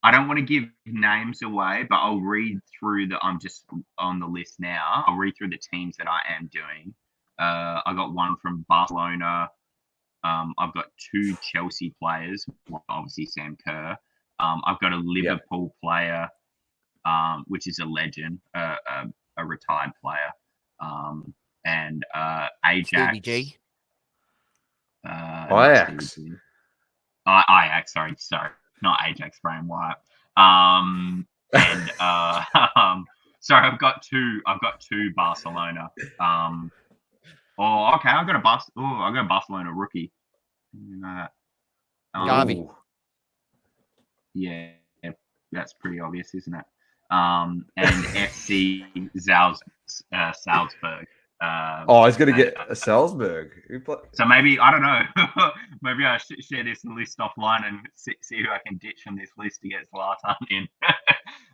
I don't want to give names away, but I'll read through I'm just on the list now. I'll read through the teams that I am doing. I got one from Barcelona. I've got 2 Chelsea players, obviously Sam Kerr. I've got a Liverpool player, which is a legend, a retired player, and Ajax. Stevie G. Ajax. Ajax. Sorry, not Ajax. Brian White. Sorry, I've got two Barcelona. I've got a Barcelona rookie. Gavi. Yeah, that's pretty obvious, isn't it? And FC Salzburg. He's going to get a Salzburg. So maybe, I don't know, maybe I should share this list offline and see who I can ditch from this list to get Zlatan in.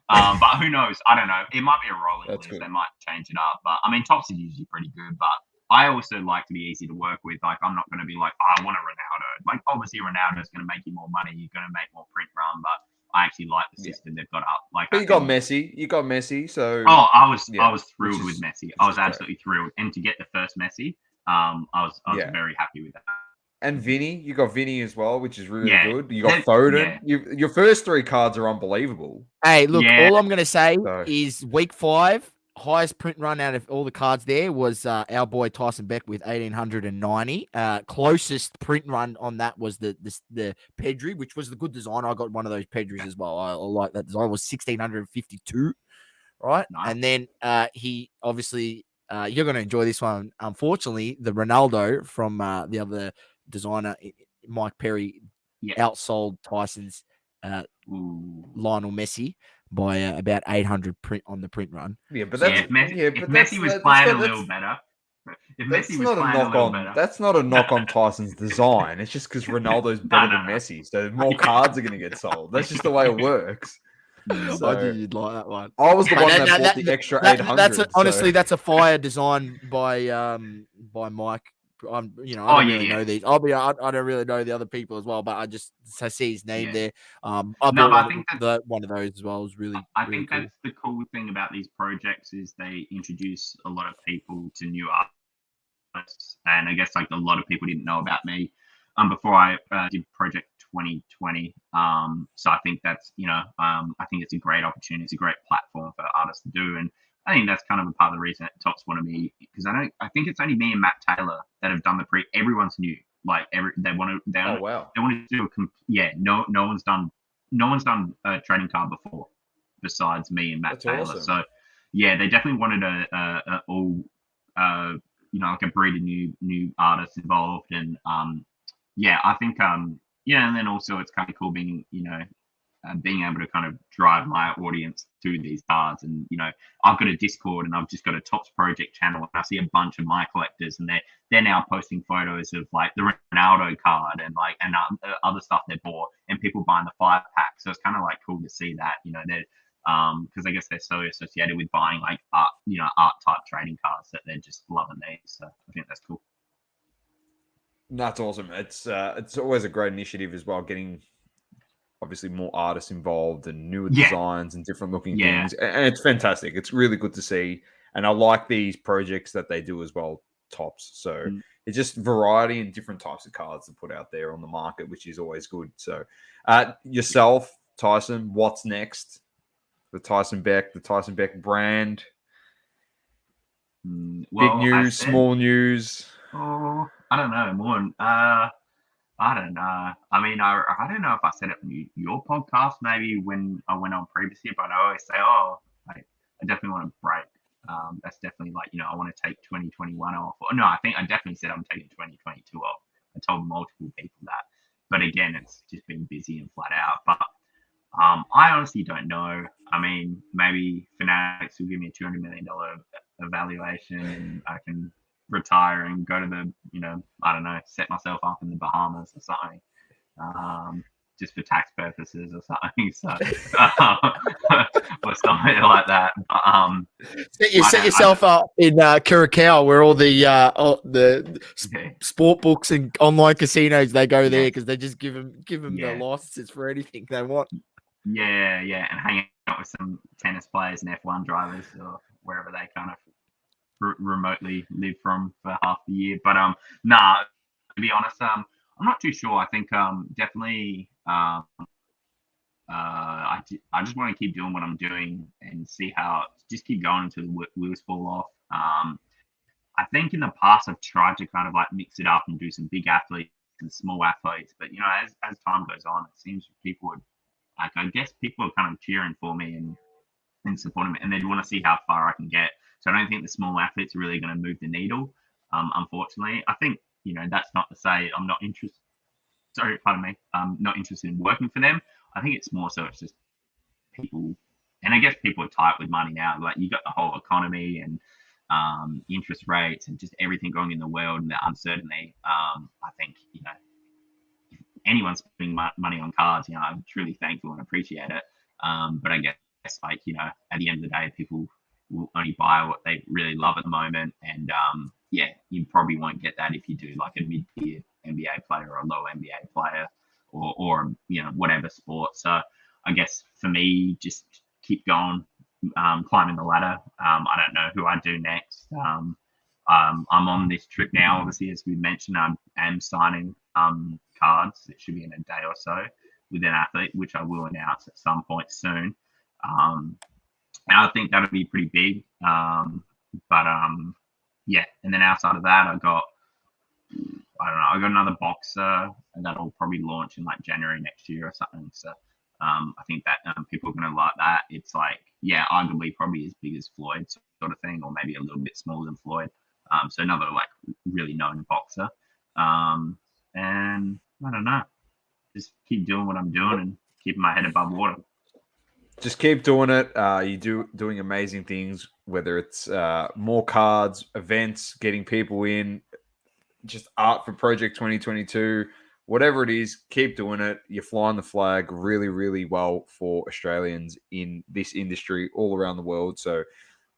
But who knows? I don't know. It might be a rolling list. Good. They might change it up. But I mean, tops is usually pretty good. But I also like to be easy to work with. Like, I'm not going to be like, I want a Ronaldo. Like, obviously, Ronaldo is going to make you more money. You're going to make more print run. But I actually like the system they've got up. Like, but you got Messi. So I was thrilled with Messi. I was absolutely thrilled, and to get the first Messi, I was very happy with that. And Vinny, you got Vinny as well, which is really good. You got Foden. Your first 3 cards are unbelievable. Hey, look, all I'm going to say is week 5, highest print run out of all the cards there was our boy Tyson Beck with 1,890. Closest print run on that was the Pedri, which was the good design. I got one of those Pedris as well. I like that design. It was 1,652, right? Nice. And then he obviously, you're going to enjoy this one. Unfortunately, the Ronaldo from the other designer, Mike Perry, outsold Tyson's Lionel Messi by about 800 print on the print run. Yeah, but that's if Messi was playing a little better. If Messi was playing a little better, that's not a knock on Tyson's design. It's just because Ronaldo's better than Messi, so more cards are going to get sold. That's just the way it works. So, I knew you'd like that one. I was the one that bought the extra 800. Honestly, that's a fire design by Mike. I don't really know these. I don't really know the other people as well, but I see his name there. I bought one of those as well. It was really. I think that's the cool thing about these projects is they introduce a lot of people to new artists, and I guess like a lot of people didn't know about me before I did Project 2020. So I think that's I think it's a great opportunity. It's a great platform for artists to do, and I think that's kind of a part of the reason that Tops wanted me, because I think it's only me and Matt Taylor that have done the pre. Everyone's new. Like they want to do no one's done a trading card before besides me and Matt Taylor. Awesome. So yeah, they definitely wanted like a breed of new artists involved, and I think and then also it's kind of cool being being able to kind of drive my audience to these cards. And, I've got a Discord and I've just got a Tops project channel. And I see a bunch of my collectors and they're now posting photos of like the Ronaldo card and other stuff they bought and people buying the 5-pack. So it's kind of like cool to see that, because I guess they're so associated with buying like art type trading cards that they're just loving these. So I think that's cool. That's awesome. It's always a great initiative as well, getting obviously more artists involved and newer designs and different looking things, and it's fantastic. It's really good to see, and I like these projects that they do as well, Tops. So it's just variety and different types of cards to put out there on the market, which is always good. So yourself, Tyson, what's next? The Tyson Beck brand. Big news, small news. Oh, I don't know. More. I don't know. I mean, I don't know if I said it on your podcast, maybe when I went on previously, but I always say, I definitely want to break. That's definitely like, I want to take 2021 off. Or, no, I think I definitely said I'm taking 2022 off. I told multiple people that. But again, it's just been busy and flat out. But I honestly don't know. I mean, maybe Fanatics will give me a $200 million evaluation and I can retire and go to the, I don't know, set myself up in the Bahamas or something, just for tax purposes or something. So, or something like that. Set yourself up in Curacao, where all the sport books and online casinos, they go there because they just give them the licenses for anything they want. Yeah, and hanging out with some tennis players and F1 drivers or wherever they kind of remotely live from for half the year. But to be honest, I'm not too sure. I think definitely I just want to keep doing what I'm doing and see how just keep going until the wheels fall off. I think in the past I've tried to kind of like mix it up and do some big athletes and small athletes, but as time goes on, it seems people would I guess people are kind of cheering for me and supporting me, and they want to see how far I can get. So I don't think the small athletes are really going to move the needle. Unfortunately, I think, that's not to say I'm not interested. Sorry, pardon me. I'm not interested in working for them. I think it's more so it's just people, and I guess people are tight with money now. Like you got the whole economy and interest rates and just everything going in the world and the uncertainty. I think if anyone's spending money on cards, I'm truly thankful and appreciate it. But I guess like at the end of the day, people will only buy what they really love at the moment, and you probably won't get that if you do like a mid-tier NBA player or a low NBA player or whatever sport. So I guess for me, just keep going, climbing the ladder. I don't know who I do next. I'm on this trip now, obviously, as we mentioned. I am signing cards. It should be in a day or so with an athlete, which I will announce at some point soon. And I think that'll be pretty big. And then outside of that, I got another boxer, and that'll probably launch in like January next year or something. So I think that people are going to like that. It's like, arguably probably as big as Floyd sort of thing, or maybe a little bit smaller than Floyd. So another like really known boxer. And I don't know, just keep doing what I'm doing and keeping my head above water. Just keep doing it. You're doing amazing things, whether it's more cards, events, getting people in, just art for Project 2022, whatever it is, keep doing it. You're flying the flag really, really well for Australians in this industry all around the world. So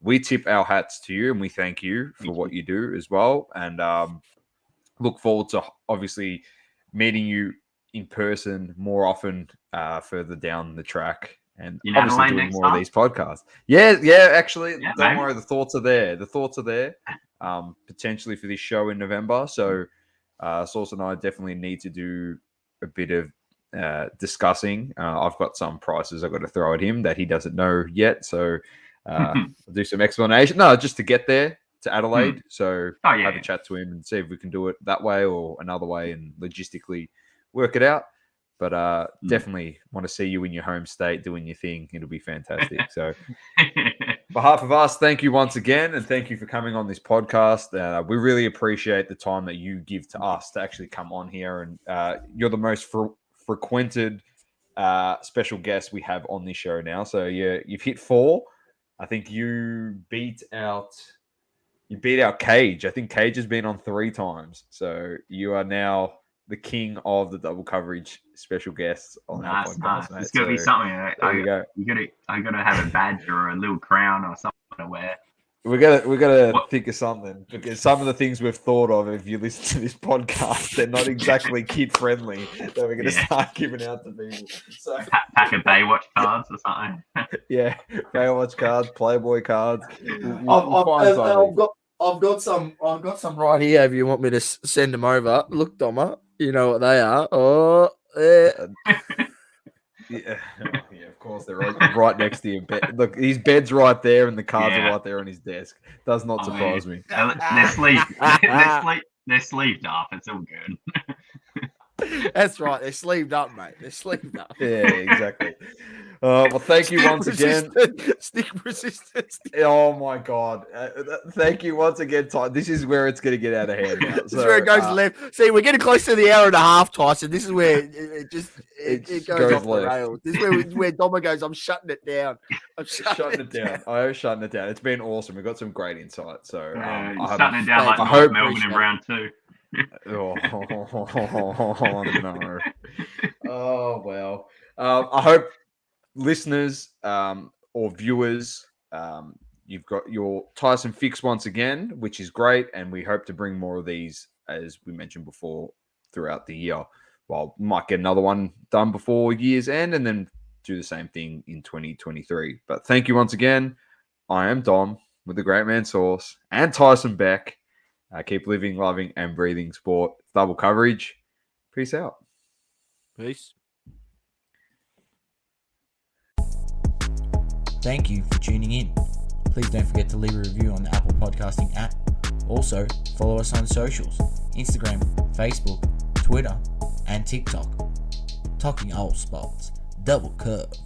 we tip our hats to you and we thank you for what you do as well. And look forward to obviously meeting you in person more often further down the track. And obviously doing more of these podcasts. Actually, don't worry. The thoughts are there. Potentially for this show in November. So Sauce and I definitely need to do a bit of discussing. I've got some prices I've got to throw at him that he doesn't know yet. So I'll do some explanation. No, just to get there to Adelaide. So have a chat to him and see if we can do it that way or another way and logistically work it out. But definitely want to see you in your home state doing your thing. It'll be fantastic. So on behalf of us, thank you once again. And thank you for coming on this podcast. We really appreciate the time that you give to us to actually come on here. And you're the most frequented special guest we have on this show now. So you've hit 4. I think you beat out Cage. I think Cage has been on 3 times. So you are now the king of the double coverage special guests on our podcast. Nice. It's gonna be something. I gotta have a badge or a little crown or something to wear. We gotta think of something, because some of the things we've thought of, if you listen to this podcast, they're not exactly kid friendly that we're gonna start giving out to people. So pack of Baywatch cards or something. Baywatch cards, Playboy cards. I've got some right here. If you want me to send them over, look, Doma, you know what they are. Oh, of course they're right next to your bed. Look, his bed's right there, and the cards are right there on his desk. Does not surprise me. They're sleeved up. It's all good. That's right. They're sleeved up, mate. They're sleeved up. Yeah, exactly. Well, thank you once again. Stick resistance. Oh my God! Thank you once again, Tyson. This is where it's going to get out of hand. This is where it goes left. See, we're getting close to the hour and a half, Tyson. This is where it goes off the rails. This is where Doma goes, I'm shutting it down. I'm shutting it down. I am shutting it down. It's been awesome. We've got some great insight. So shutting it down like I hope Melbourne in round 2. No. Oh well. I hope listeners or viewers, you've got your Tyson fix once again, which is great, and we hope to bring more of these, as we mentioned before, throughout the year. Well, might get another one done before year's end, and then do the same thing in 2023. But thank you once again. I am Dom with the Great Man Sauce and Tyson Beck. Keep living, loving, and breathing sport. Double coverage. Peace out. Peace. Thank you for tuning in. Please don't forget to leave a review on the Apple Podcasting app. Also, follow us on socials: Instagram, Facebook, Twitter, and TikTok. Talking all sports. Double coverage.